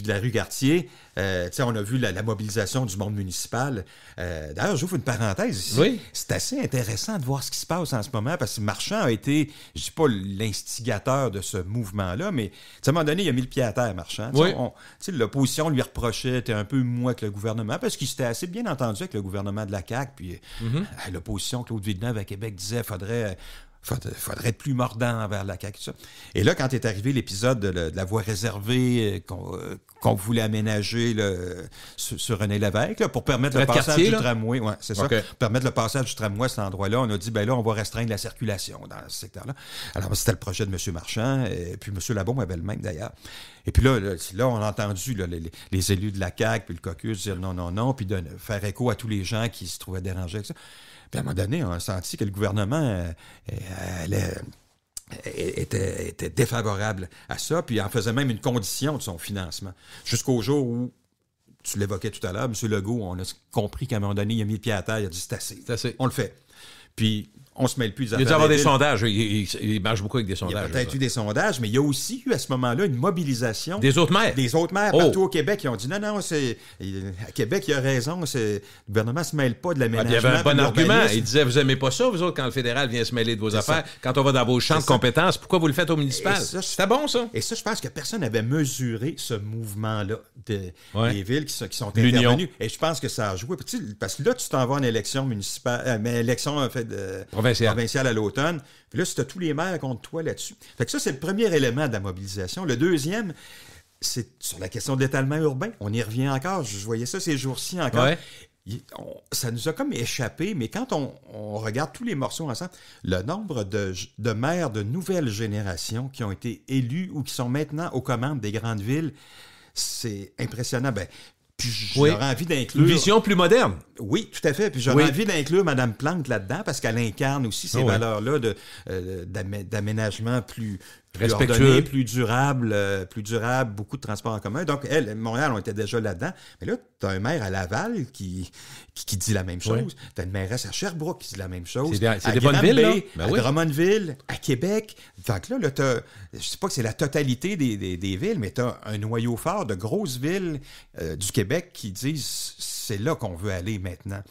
la rue Cartier. On a vu la mobilisation du monde municipal. D'ailleurs, j'ouvre une parenthèse ici. Oui. C'est assez intéressant de voir ce qui se passe en ce moment, parce que Marchand a été, je ne dis pas l'instigateur de ce mouvement-là, mais à un moment donné, il a mis le pied à terre, Marchand. Oui. L'opposition lui reprochait, était un peu moins que le gouvernement, parce qu'il s'était assez bien entendu avec le gouvernement de la CAQ, puis l'opposition, Claude Villeneuve à Québec disait faudrait être plus mordant envers la CAQ. Tout ça. Et là, quand est arrivé l'épisode de la voie réservée qu'on voulait aménager sur René Lévesque pour permettre le passage du tramway. Oui, c'est ça. Pour permettre le passage du tramway à cet endroit-là, on a dit, on va restreindre la circulation dans ce secteur-là. Alors, c'était le projet de M. Marchand, et puis M. Labaume avait le même, d'ailleurs. Et puis là, on a entendu les élus de la CAQ, puis le caucus dire non, puis de faire écho à tous les gens qui se trouvaient dérangés avec ça. Puis à un moment donné, on a senti que le gouvernement était défavorable à ça, puis en faisait même une condition de son financement. Jusqu'au jour où, tu l'évoquais tout à l'heure, M. Legault, on a compris qu'à un moment donné, il a mis le pied à terre, il a dit c'est assez. On le fait. Puis on se mêle plus des Il affaires. y a avoir des villes. sondages. Il marche beaucoup avec des Il y sondages. a peut-être eu des sondages, mais il y a aussi eu à ce moment-là une mobilisation. Des autres maires. Des autres maires Oh. partout au Québec qui ont dit non, à Québec, il a raison, le gouvernement ne se mêle pas de l'aménagement. Il y avait un bon de argument. l'urbanisme. Il disait, vous aimez pas ça, vous autres, quand le fédéral vient se mêler de vos C'est affaires, ça. quand on va dans vos champs de C'est ça. compétences, pourquoi vous le faites au municipal? Et ça, C'était bon, ça? Et ça, je pense que personne n'avait mesuré ce mouvement-là Ouais. des villes qui sont L'Union. intervenues. Et je pense que ça a joué. Tu sais, parce que là, tu t'en vas en élection municipale, élection en fait, provinciale à l'automne. Puis là, c'était tous les maires contre toi là-dessus. Fait que ça, c'est le premier élément de la mobilisation. Le deuxième, c'est sur la question de l'étalement urbain. On y revient encore. Je voyais ça ces jours-ci encore. Ouais. Ça nous a comme échappé, mais quand on regarde tous les morceaux ensemble, le nombre de maires de nouvelle génération qui ont été élus ou qui sont maintenant aux commandes des grandes villes, c'est impressionnant. Ben, puis j'aurais envie d'inclure... Une vision plus moderne. Oui, tout à fait. Puis j'aurais envie d'inclure Mme Plante là-dedans parce qu'elle incarne aussi ces valeurs-là d'aménagement plus respectueux, ordonné, plus durable, beaucoup de transports en commun. Donc, Montréal, on était déjà là-dedans. Mais là, tu as un maire à Laval qui dit la même chose. Oui. Tu as une mairesse à Sherbrooke qui dit la même chose. C'est des bonnes villes, là. À Drummondville, à Québec. Donc là, je ne sais pas que c'est la totalité des villes, mais tu as un noyau fort de grosses villes du Québec qui disent c'est là qu'on veut aller maintenant.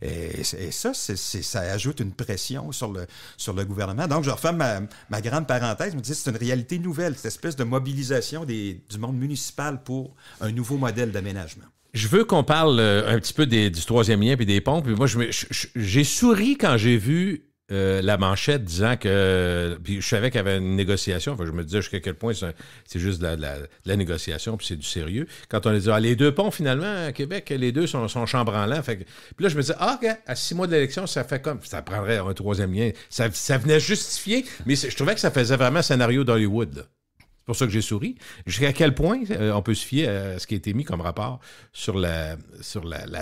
Et ça, ça ajoute une pression sur le gouvernement. Donc, je refais ma grande parenthèse. Je me dis, c'est une réalité nouvelle, cette espèce de mobilisation du monde municipal pour un nouveau modèle d'aménagement. Je veux qu'on parle un petit peu du troisième lien puis des ponts. Puis moi, j'ai souri quand j'ai vu la manchette disant que... Puis je savais qu'il y avait une négociation. Enfin, je me disais jusqu'à quel point c'est juste de la négociation, puis c'est du sérieux. Quand on a dit, les deux ponts, finalement, à Québec, les deux sont chambranlants. Puis là, je me disais, OK, à 6 mois de l'élection, ça fait comme... Ça prendrait un troisième lien. Ça venait justifier, mais je trouvais que ça faisait vraiment scénario d'Hollywood, là. C'est pour ça que j'ai souri. Jusqu'à quel point on peut se fier à ce qui a été mis comme rapport sur la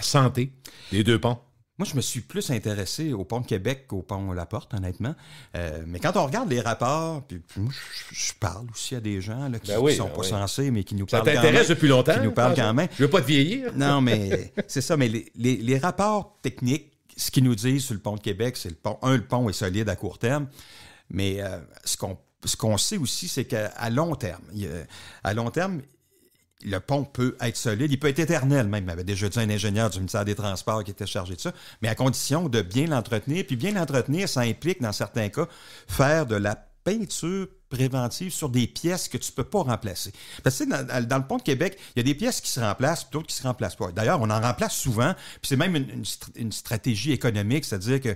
santé des deux ponts? Moi, je me suis plus intéressé au pont de Québec qu'au pont La Porte, honnêtement. Mais quand on regarde les rapports, puis moi, je parle aussi à des gens là, qui ne sont pas censés, mais qui nous parlent quand même. Ça t'intéresse depuis longtemps? Qui nous parlent quand même. Je veux pas te vieillir. Non, mais c'est ça. Mais les rapports techniques, ce qu'ils nous disent sur le pont de Québec, c'est le pont est solide à court terme. Mais ce qu'on sait aussi, c'est qu'à long terme, le pont peut être solide, il peut être éternel même. Il avait déjà dit un ingénieur du ministère des Transports qui était chargé de ça, mais à condition de bien l'entretenir. Puis bien l'entretenir, ça implique, dans certains cas, faire de la peinture préventive sur des pièces que tu ne peux pas remplacer. Parce que dans le pont de Québec, il y a des pièces qui se remplacent, d'autres qui ne se remplacent pas. D'ailleurs, on en remplace souvent, puis c'est même une stratégie économique, c'est-à-dire que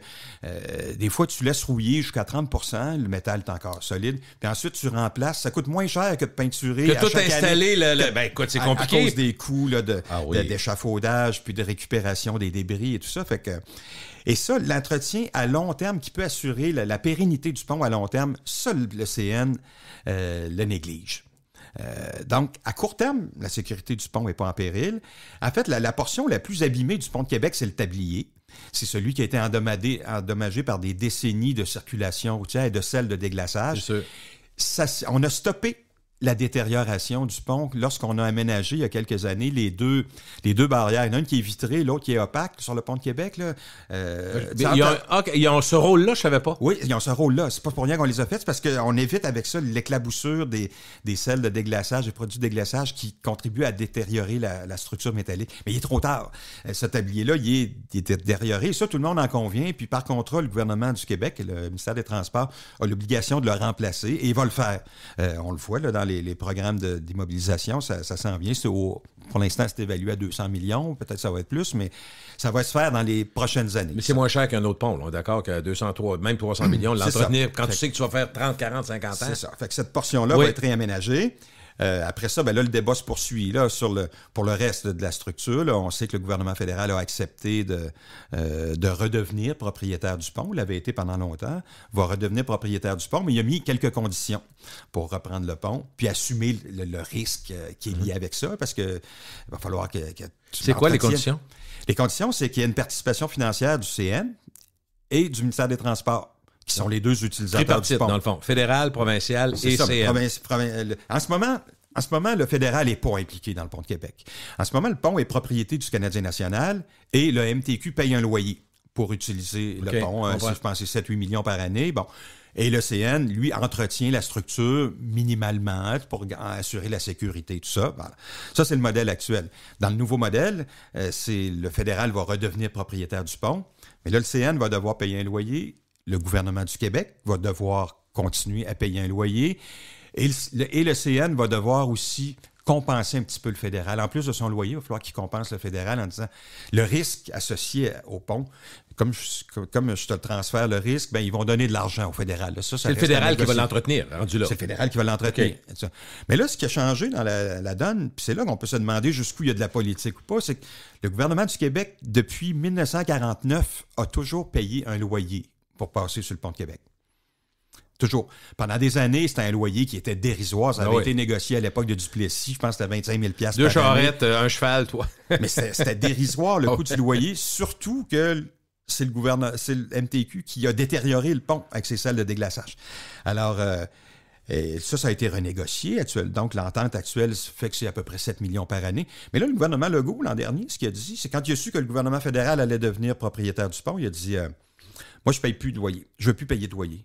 des fois, tu laisses rouiller jusqu'à 30%, le métal est encore solide, puis ensuite, tu remplaces. Ça coûte moins cher que de peinturer à tout installer. Ben écoute, c'est compliqué. À cause des coûts là, d'échafaudage, puis de récupération des débris et tout ça. Fait que... Et ça, l'entretien à long terme qui peut assurer la pérennité du pont à long terme, ça, le CN le néglige. Donc, à court terme, la sécurité du pont n'est pas en péril. En fait, la portion la plus abîmée du pont de Québec, c'est le tablier. C'est celui qui a été endommagé par des décennies de circulation routière et de celle de déglaçage. On a stoppé la détérioration du pont lorsqu'on a aménagé il y a quelques années les deux barrières. Il y en a une qui est vitrée, l'autre qui est opaque sur le pont de Québec. Là. Ils ont ce rôle-là, je ne savais pas. Oui, ils ont ce rôle-là. C'est pas pour rien qu'on les a fait, c'est parce qu'on évite avec ça l'éclaboussure des selles de déglaçage, des produits de déglaçage qui contribuent à détériorer la structure métallique. Mais il est trop tard. Ce tablier-là, il est détérioré. Ça, tout le monde en convient. Puis par contrat, le gouvernement du Québec, le ministère des Transports, a l'obligation de le remplacer et il va le faire. On le voit là, dans les programmes d'immobilisation, ça s'en vient. Pour l'instant, c'est évalué à 200 millions. Peut-être que ça va être plus, mais ça va se faire dans les prochaines années. Mais c'est moins cher qu'un autre pont, là, d'accord? Qu'à 203, même 300 millions, l'entretenir. Quand tu sais que tu vas faire 30, 40, 50 ans. C'est ça. Fait que cette portion-là va être réaménagée. Après ça, le débat se poursuit là, pour le reste de la structure. Là, on sait que le gouvernement fédéral a accepté de redevenir propriétaire du pont. Il avait été pendant longtemps. Va redevenir propriétaire du pont, mais il a mis quelques conditions pour reprendre le pont, puis assumer le risque qui est lié avec ça, parce que va falloir que c'est quoi les conditions? Les conditions, c'est qu'il y a une participation financière du CN et du ministère des Transports, qui sont les deux utilisateurs du pont. Dans le fond, fédéral, provincial et CN. En ce moment, le fédéral n'est pas impliqué dans le pont de Québec. En ce moment, le pont est propriété du Canadien national et le MTQ paye un loyer pour utiliser OK, le pont. Je pense que c'est 7-8 millions par année. Bon. Et le CN, lui, entretient la structure minimalement pour assurer la sécurité, tout ça. Voilà. Ça, c'est le modèle actuel. Dans le nouveau modèle, le fédéral va redevenir propriétaire du pont, mais là, le CN va devoir payer un loyer. Le gouvernement du Québec va devoir continuer à payer un loyer. Et le CN va devoir aussi compenser un petit peu le fédéral. En plus de son loyer, il va falloir qu'il compense le fédéral en disant le risque associé au pont, comme je te transfère le risque, ben ils vont donner de l'argent au fédéral. Là, ça c'est le fédéral qui va l'entretenir, rendu là. C'est le fédéral qui va l'entretenir. Okay. Mais là, ce qui a changé dans la donne, puis c'est là qu'on peut se demander jusqu'où il y a de la politique ou pas, c'est que le gouvernement du Québec, depuis 1949, a toujours payé un loyer pour passer sur le pont de Québec. Toujours. Pendant des années, c'était un loyer qui était dérisoire. Ça avait été négocié à l'époque de Duplessis. Je pense que c'était 25 000 $ Deux charrettes, un cheval, toi. Mais c'était dérisoire, le coût du loyer. Surtout que c'est le MTQ qui a détérioré le pont avec ses salles de déglaçage. Alors, ça a été renégocié. Donc, l'entente actuelle fait que c'est à peu près 7 millions par année. Mais là, le gouvernement Legault, l'an dernier, ce qu'il a dit, c'est quand il a su que le gouvernement fédéral allait devenir propriétaire du pont, il a dit moi, je ne paye plus de loyer. Je ne veux plus payer de loyer.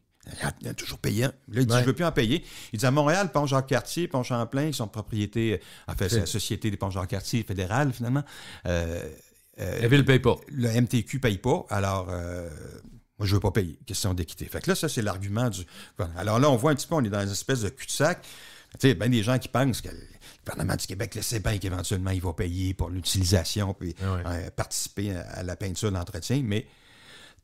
Il a toujours payé. Là, il dit, je ne veux plus en payer. Il dit, à Montréal, Pont Jacques-Cartier, Pont Champlain, qui sont propriété, en fait, c'est la Société des Ponts Jacques-Cartier fédérale, finalement. La ville ne paye pas. Le MTQ ne paye pas. Alors, moi, je ne veux pas payer. Question d'équité. Fait que là, ça, c'est l'argument du... Alors là, on voit un petit peu, on est dans une espèce de cul-de-sac. Tu sais, bien des gens qui pensent que le gouvernement du Québec le sait bien qu'éventuellement, il va payer pour l'utilisation puis participer à la peinture d'entretien, mais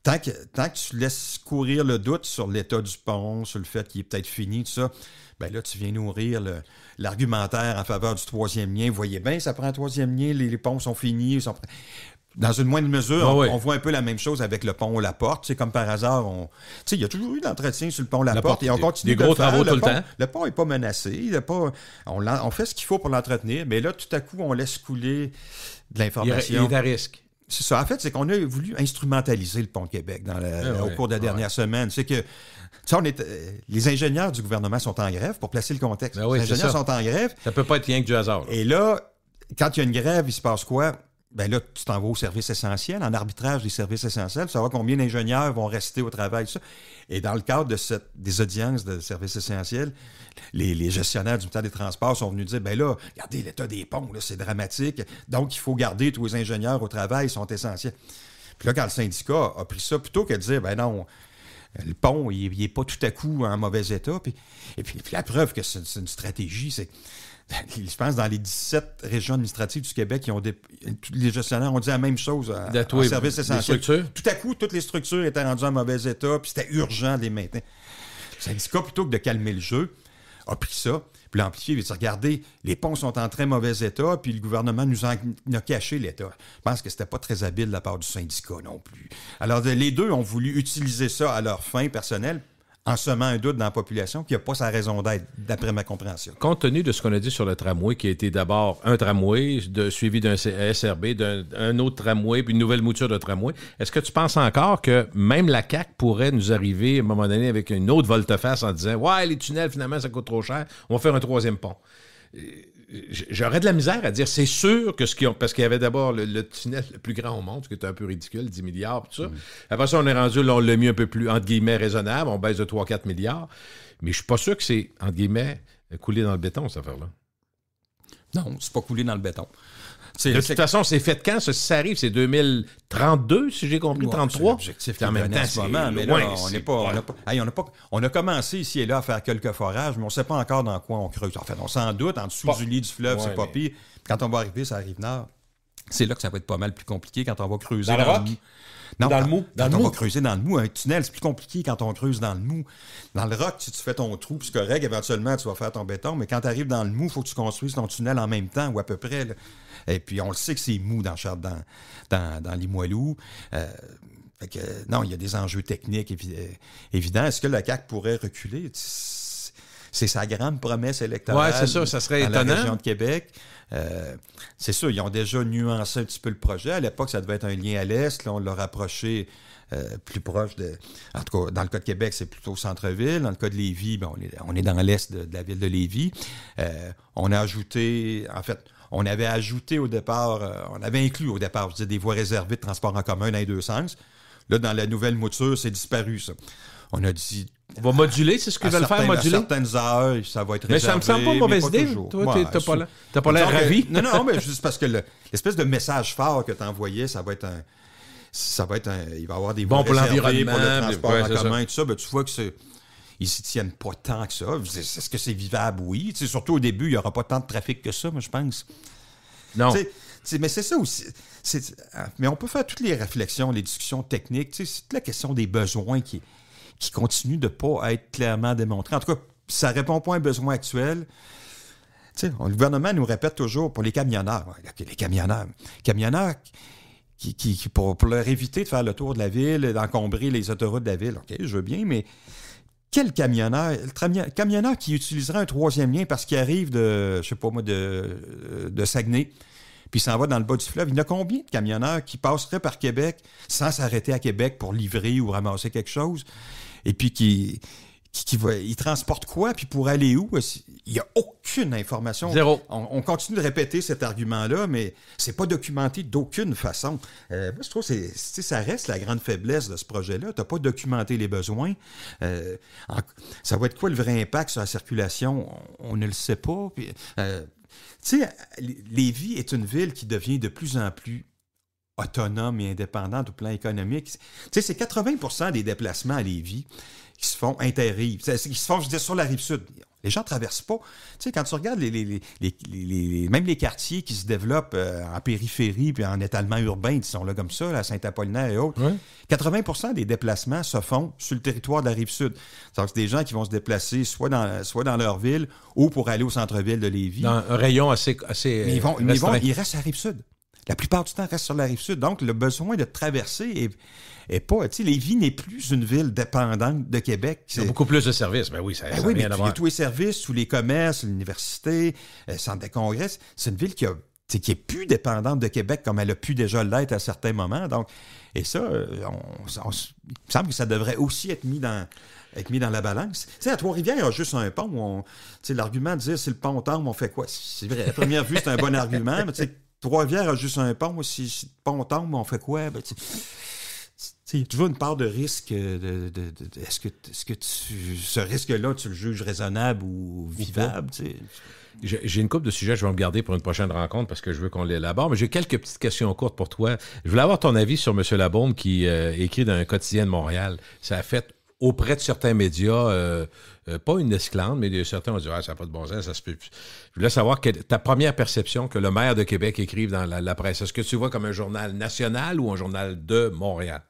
tant que tu laisses courir le doute sur l'état du pont, sur le fait qu'il est peut-être fini, tout ça, bien là, tu viens nourrir l'argumentaire en faveur du troisième lien. Vous voyez bien, ça prend un troisième lien, les ponts sont finis. Dans une moindre mesure, on voit un peu la même chose avec le pont Laporte. C'est comme par hasard, il y a toujours eu d'entretien sur le pont Laporte et on continue des gros travaux tout le temps. Le pont n'est pas menacé. On fait ce qu'il faut pour l'entretenir, mais là, tout à coup, on laisse couler de l'information. Il est à risque. C'est ça. En fait, c'est qu'on a voulu instrumentaliser le pont de Québec au cours de la dernière semaine. C'est que les ingénieurs du gouvernement sont en grève, pour placer le contexte. Les ingénieurs sont en grève. Ça peut pas être rien que du hasard. Et là, quand il y a une grève, il se passe quoi? Ben là, tu t'en vas au service essentiel, en arbitrage des services essentiels, pour savoir combien d'ingénieurs vont rester au travail, tout ça. Et dans le cadre des audiences de services essentiels, les gestionnaires du ministère des Transports sont venus dire, ben là, regardez l'état des ponts, là, c'est dramatique, donc il faut garder tous les ingénieurs au travail, ils sont essentiels. Puis là, quand le syndicat a pris ça, plutôt que de dire, ben non, le pont, il n'est pas tout à coup en mauvais état, puis la preuve que c'est une stratégie, c'est... Je pense dans les 17 régions administratives du Québec, les gestionnaires ont dit la même chose en service essentiel. Tout à coup, toutes les structures étaient rendues en mauvais état, puis c'était urgent de les maintenir. Le syndicat, plutôt que de calmer le jeu, a pris ça, puis l'amplifié, il a dit, regardez, les ponts sont en très mauvais état, puis le gouvernement nous en a caché l'état. Je pense que c'était pas très habile de la part du syndicat non plus. Alors, les deux ont voulu utiliser ça à leur fin personnelle, en semant un doute dans la population qui n'a pas sa raison d'être, d'après ma compréhension. Compte tenu de ce qu'on a dit sur le tramway, qui a été d'abord un tramway, suivi d'un SRB, d'un autre tramway, puis une nouvelle mouture de tramway, est-ce que tu penses encore que même la CAQ pourrait nous arriver à un moment donné avec une autre volte-face en disant « Ouais, les tunnels, finalement, ça coûte trop cher, on va faire un troisième pont ». J'aurais de la misère à dire, c'est sûr que parce qu'il y avait d'abord le tunnel le plus grand au monde, ce qui était un peu ridicule, 10 milliards, tout ça. Après ça, on est rendu, là, on l'a mis un peu plus, entre guillemets, raisonnable, on baisse de 3-4 milliards. Mais je suis pas sûr que c'est, entre guillemets, coulé dans le béton, cette affaire-là. Non, c'est pas coulé dans le béton. De toute façon, c'est fait quand? Ça arrive, c'est 2032, si j'ai compris, 33? C'est l'objectif en même temps, ce moment, mais là, on a commencé ici et là à faire quelques forages, mais on ne sait pas encore dans quoi on creuse. En fait, on s'en doute, en dessous du lit du fleuve, c'est pas pire. Quand on va arriver sur la Rive-Nord, c'est là que ça va être pas mal plus compliqué quand on va creuser dans le roc? Non, dans le mou. Quand on va creuser dans le mou, un tunnel, c'est plus compliqué quand on creuse dans le mou. Dans le roc, si tu fais ton trou, c'est correct, éventuellement, tu vas faire ton béton, mais quand tu arrives dans le mou, il faut que tu construises ton tunnel en même temps, ou à peu près. Là. Et puis, on le sait que c'est mou dans Limoilou. Fait que, non, il y a des enjeux techniques évidents. Est-ce que la CAQ pourrait reculer? C'est sa grande promesse électorale. Oui, c'est ça, ça serait étonnant. Dans la région de Québec. C'est sûr, ils ont déjà nuancé un petit peu le projet. À l'époque, ça devait être un lien à l'est. Là, on l'a rapproché plus proche de... En tout cas, dans le cas de Québec, c'est plutôt centre-ville. Dans le cas de Lévis, on est dans l'est de la ville de Lévis. On a ajouté... En fait, on avait ajouté au départ... on avait inclus au départ, je veux dire, des voies réservées de transport en commun dans les deux sens. Là, dans la nouvelle mouture, c'est disparu, ça. On a dit... On va moduler, c'est ce qu'ils veulent faire, moduler? À certaines heures, ça va être réservé. Mais ça me semble pas une mauvaise idée. Toujours. Toi, Ouais, t'as pas l'air ravi. Non, mais juste parce que l'espèce de message fort que tu envoyais, il va y avoir des voies pour réservées l'environnement, pour le transport ouais, en c'est commun et tout ça. Ben, tu vois que ils s'y tiennent pas tant que ça. Est-ce que c'est vivable? Oui. Tu sais, surtout au début, il n'y aura pas tant de trafic que ça, moi, je pense. Non. Mais c'est ça aussi. Mais on peut faire toutes les réflexions, les discussions techniques. C'est toute la question des besoins qui continue de ne pas être clairement démontré. En tout cas, ça ne répond pas à un besoin actuel. Le gouvernement nous répète toujours pour les camionneurs. Les camionneurs qui pour leur éviter de faire le tour de la ville, d'encombrer les autoroutes de la ville. OK, je veux bien, mais quel camionneur? Le camionneur qui utiliserait un troisième lien parce qu'il arrive de Saguenay, puis il s'en va dans le bas du fleuve. Il y en a combien de camionneurs qui passeraient par Québec sans s'arrêter à Québec pour livrer ou ramasser quelque chose? Et puis il transporte quoi? Puis pour aller où? Il n'y a aucune information. Zéro. On continue de répéter cet argument-là, mais c'est pas documenté d'aucune façon. Moi, je trouve que ça reste la grande faiblesse de ce projet-là. Tu n'as pas documenté les besoins. Ça va être quoi le vrai impact sur la circulation? On ne le sait pas. Puis, Lévis est une ville qui devient de plus en plus autonome et indépendante au plan économique. C'est 80% des déplacements à Lévis qui se font inter-rives, qui se font, je dis, sur la rive sud. Les gens ne traversent pas. Quand tu regardes même les quartiers qui se développent en périphérie puis en étalement urbain, ils sont là comme ça, à Saint-Apollinaire et autres, 80% des déplacements se font sur le territoire de la rive sud. C'est des gens qui vont se déplacer soit dans leur ville ou pour aller au centre-ville de Lévis. Dans un rayon assez mais ils restent à la rive sud. La plupart du temps, ils restent sur la rive sud. Donc, le besoin de traverser est pas... Lévis n'est plus une ville dépendante de Québec. Il y a beaucoup plus de services. Ben oui, ça n'a rien à voir. Il y a tous les services, tous les commerces, l'université, le centre de congrès. C'est une ville qui est plus dépendante de Québec comme elle a pu déjà l'être à certains moments. Donc, et ça, il me semble que ça devrait aussi être mis dans la balance. À Trois-Rivières, il y a juste un pont. L'argument de dire si le pont tombe, on fait quoi? C'est vrai, à première vue, c'est un bon argument, mais Trois-Rivières a juste un pont. Si le pont tombe, on fait quoi? Il y a toujours une part de risque. Est-ce que ce risque-là, tu le juges raisonnable ou vivable? J'ai une couple de sujets, je vais me garder pour une prochaine rencontre parce que je veux qu'on l'élabore, mais j'ai quelques petites questions courtes pour toi. Je voulais avoir ton avis sur M. Labaume qui écrit dans un quotidien de Montréal. Ça a fait auprès de certains médias, pas une esclandre, mais certains ont dit ça n'a pas de bon sens, ça se peut plus. Je voulais savoir ta première perception que le maire de Québec écrive dans la presse. Est-ce que tu vois comme un journal national ou un journal de Montréal?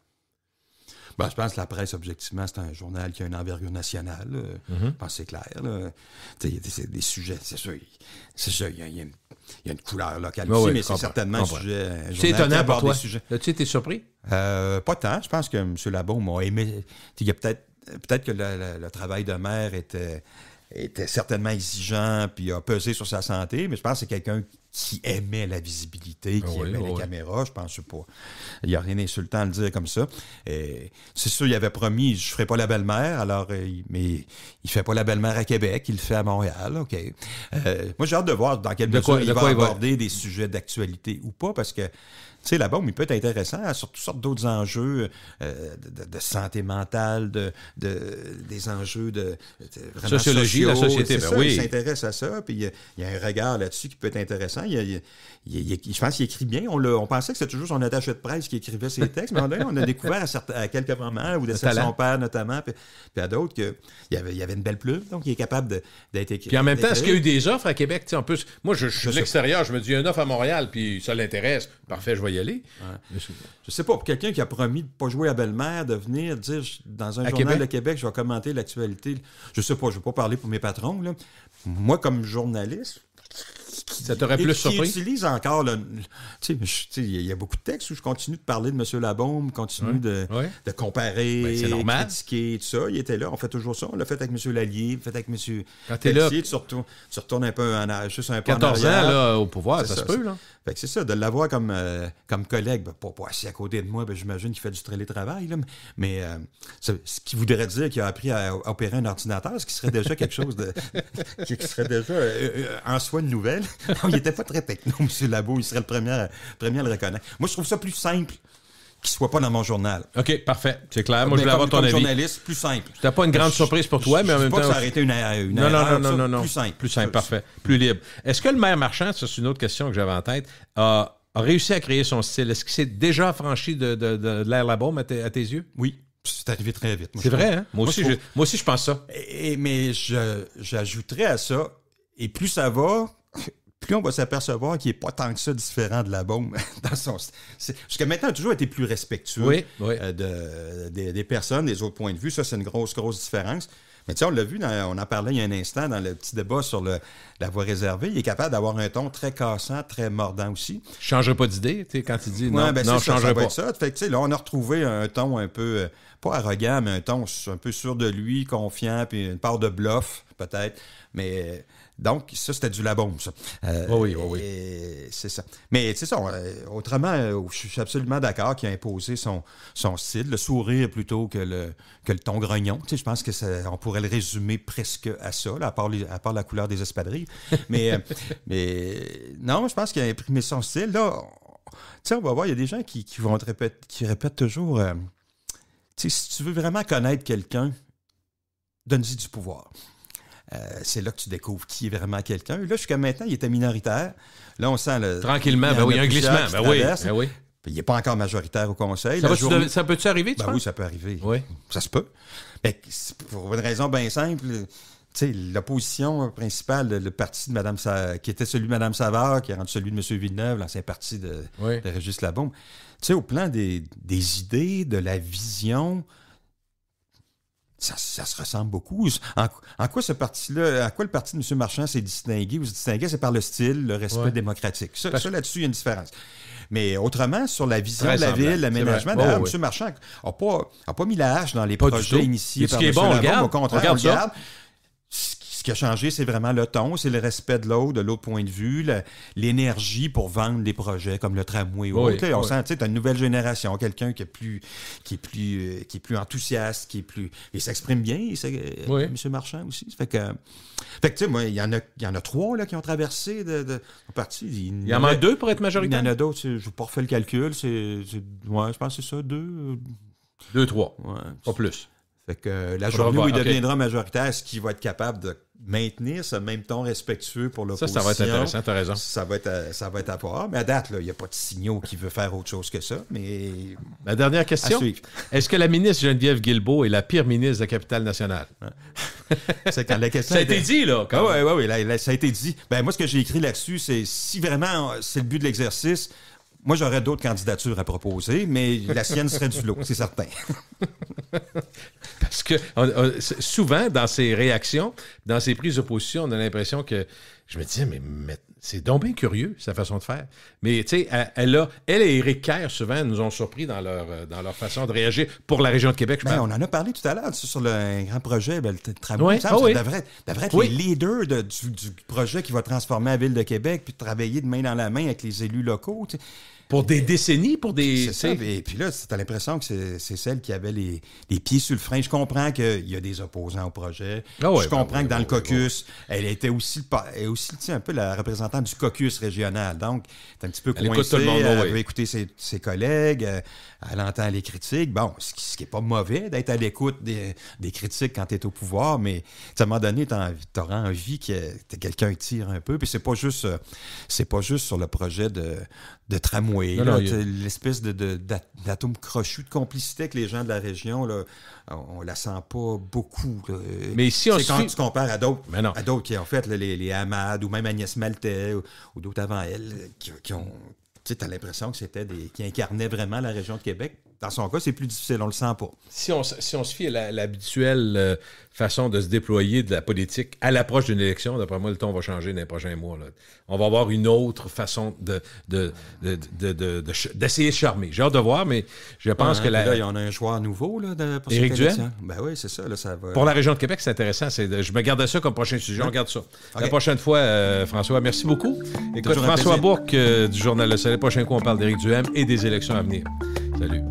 Je pense que la presse, objectivement, c'est un journal qui a une envergure nationale. Je pense que c'est clair. C'est des sujets, c'est sûr. Il y a une couleur locale aussi, mais c'est certainement un sujet. C'est étonnant pour toi. As-tu été surpris? Pas tant. Je pense que M. Labaume a aimé. Il y a peut-être que le travail de maire était certainement exigeant puis a pesé sur sa santé, mais je pense que c'est quelqu'un qui aimait la visibilité, qui aimait les caméras. Je pense pas. Il n'y a rien d'insultant à le dire comme ça. C'est sûr, il avait promis, je ne ferai pas la belle-mère, mais il ne fait pas la belle-mère à Québec, il le fait à Montréal. OK. Moi, j'ai hâte de voir dans quelle mesure il va aborder des sujets d'actualité ou pas, parce que là-bas, il peut être intéressant sur toutes sortes d'autres enjeux de santé mentale, des enjeux de vraiment sociologie, la société. Il s'intéresse à ça, puis il y a un regard là-dessus qui peut être intéressant. Je pense qu'il écrit bien. On pensait que c'était toujours son attaché de presse qui écrivait ses textes, mais on a découvert à quelques moments, ou de son père notamment, puis à d'autres, qu'il y avait une belle plume, donc il est capable d'être écrit. Puis en même temps, est-ce qu'il y a eu des offres à Québec? En plus, moi, je suis de l'extérieur, je me dis, il y a une offre à Montréal, puis ça l'intéresse. Parfait, je vais y aller. Ouais. Je sais pas, pour quelqu'un qui a promis de ne pas jouer à belle-mère, de venir dire dans un journal Québec? de Québec, je vais commenter l'actualité. Je sais pas, je ne vais pas parler pour mes patrons. Là. Moi, comme journaliste, ça t'aurait plus surpris? Qui utilise encore il y a beaucoup de textes où je continue de parler de M. Labaume, continue de comparer, c'est normal. critiquer, tout ça. Il était là, on fait toujours ça. On l'a fait avec M. Lallier, on l'a fait avec M. Quand t'es là, tu retournes un peu juste un peu 14 en arrière. ans là, au pouvoir, ça se peut, là. Fait que c'est ça, de l'avoir comme collègue, pas assis à côté de moi, j'imagine qu'il fait du télétravail, là, mais ce qui voudrait dire qu'il a appris à opérer un ordinateur, ce qui serait déjà quelque chose qui serait déjà en soi une nouvelle. Non, il n'était pas très techno, M. Labo, il serait le premier à le reconnaître. Moi, je trouve ça plus simple qui ne soit pas dans mon journal. OK, parfait. C'est clair. Moi, Mais je voulais avoir ton comme avis. journaliste, plus simple. C'était pas une grande surprise pour toi, mais en même temps... Je ne dis pas que ça aurait été une erreur. Non. Plus simple. Plus simple, parfait. Plus libre. Est-ce que le maire Marchand, ça c'est une autre question que j'avais en tête, a réussi à créer son style? Est-ce qu'il s'est déjà affranchi de l'air la bombe à tes yeux? Oui. C'est arrivé très vite. C'est vrai, hein? Moi aussi, je pense ça. Mais j'ajouterais à ça, et plus ça va, plus on va s'apercevoir qu'il n'est pas tant que ça différent de la bombe. Jusqu'à maintenant, il a toujours été plus respectueux des personnes, des autres points de vue. Ça, c'est une grosse différence. Mais tu sais, on l'a vu, on en parlait il y a un instant dans le petit débat sur la voie réservée. Il est capable d'avoir un ton très cassant, très mordant aussi. Je ne changerai pas d'idée, tu sais, quand il dit non, je ne changerai pas. Ça. Fait que, tu sais, là, on a retrouvé un ton un peu, pas arrogant, mais un ton un peu sûr de lui, confiant, puis une part de bluff, peut-être. Mais donc, ça, c'était du la bombe, ça. Oui. C'est ça. Mais c'est ça. Autrement, je suis absolument d'accord qu'il a imposé son style, le sourire plutôt que le ton grognon. Tu sais, je pense que on pourrait le résumer presque à ça, là, à part la couleur des espadrilles. Mais non, je pense qu'il a imprimé son style. Là, tu sais, on va voir, il y a des gens qui répètent toujours, tu sais, si tu veux vraiment connaître quelqu'un, donne-lui du pouvoir. C'est là que tu découvres qui est vraiment quelqu'un. Là, jusqu'à maintenant, il était minoritaire. Là, on sent le... Tranquillement, il y a un glissement. Oui. Il n'est pas encore majoritaire au Conseil. Ça peut-tu arriver, tu penses? Oui, ça peut arriver. Oui. Ça se peut. Mais pour une raison bien simple, tu sais, l'opposition principale, le parti de Mme qui était celui de Mme Savard, qui est rendu celui de M. Villeneuve, l'ancien parti de Régis Labaume. Tu sais, au plan des idées, de la vision... Ça se ressemble beaucoup. En quoi ce parti-là, à quoi le parti de M. Marchand s'est distingué ou se distinguait, c'est par le style, le respect démocratique. Ça, là-dessus, il y a une différence. Mais autrement, sur la vision de la ville, l'aménagement, d'ailleurs, M. Marchand n'a pas mis la hache dans les projets initiés par M. Labaume. Au contraire, on regarde. Ce qui a changé, c'est vraiment le ton, c'est le respect de l'autre point de vue, l'énergie pour vendre des projets comme le tramway ou autre. On sent, tu sais, t'as une nouvelle génération, quelqu'un qui est plus enthousiaste, et s'exprime bien, M. Marchand aussi. Fait que tu sais, moi, il y en a 3 là, qui ont traversé de parti. Il y en a 2 pour être majoritaire? Il y en a d'autres, je n'ai pas refait le calcul, je pense que c'est ça, 2. 2, 3, pas plus. Fait que la journée où il deviendra majoritaire, est-ce qu'il va être capable de maintenir ce même ton respectueux pour l'opposition? Ça va être intéressant, tu as raison. Ça va être à voir. Mais à date, il n'y a pas de signaux qui veut faire autre chose que ça. Mais la dernière question, est-ce que la ministre Geneviève Guilbeault est la pire ministre de la Capitale-Nationale? C'est quand la question... Ça a été dit, là. Oui, ça a été dit. Ben, moi, ce que j'ai écrit là-dessus, c'est si vraiment c'est le but de l'exercice... Moi, j'aurais d'autres candidatures à proposer, mais la sienne serait du lot, c'est certain. Parce que souvent, dans ses réactions, dans ses prises de position, on a l'impression que... Je me disais, mais c'est donc bien curieux, sa façon de faire. Mais tu sais, elle et Éric Kerr, souvent, nous ont surpris dans leur façon de réagir pour la région de Québec. On en a parlé tout à l'heure sur un grand projet, le tramway. Ça devrait être les leaders du projet qui va transformer la ville de Québec, puis de travailler de main dans la main avec les élus locaux. Tu sais. Pour des décennies, pour des... C'est ça, et puis là, t'as l'impression que c'est celle qui avait les pieds sur le frein. Je comprends qu'il y a des opposants au projet. Je comprends que dans le caucus, elle était aussi un peu la représentante du caucus régional. Donc, t'es un petit peu coincée, elle veut écouter ses collègues, elle entend les critiques. Bon, ce qui n'est pas mauvais d'être à l'écoute des critiques quand t'es au pouvoir, mais à un moment donné, t'auras envie que quelqu'un tire un peu. Puis c'est pas juste sur le projet de tramway. L'espèce d'atome crochu de complicité avec les gens de la région, là, on la sent pas beaucoup. Là. Mais si quand tu compares à d'autres qui ont fait les Hamad ou même Agnès Maltais ou d'autres avant elle qui ont... Tu as l'impression que c'était qui incarnaient vraiment la région de Québec. Dans son cas, c'est plus difficile, on le sent pas. Si on se fie à l'habituelle façon de se déployer de la politique à l'approche d'une élection, d'après moi, le ton va changer dans les prochains mois. Là. On va avoir une autre façon d'essayer de charmer. J'ai hâte de voir, mais je pense que... Là, il y en a un joueur nouveau là, pour Éric Duhem? Ben oui, c'est ça. Là, ça va... Pour la région de Québec, c'est intéressant. Je me garde ça comme prochain sujet. On garde ça. Okay. La prochaine fois, François, merci beaucoup. Écoute, François Bourque du Journal Le Soleil. Le prochain coup, on parle d'Éric Duhem et des élections à venir. Salut.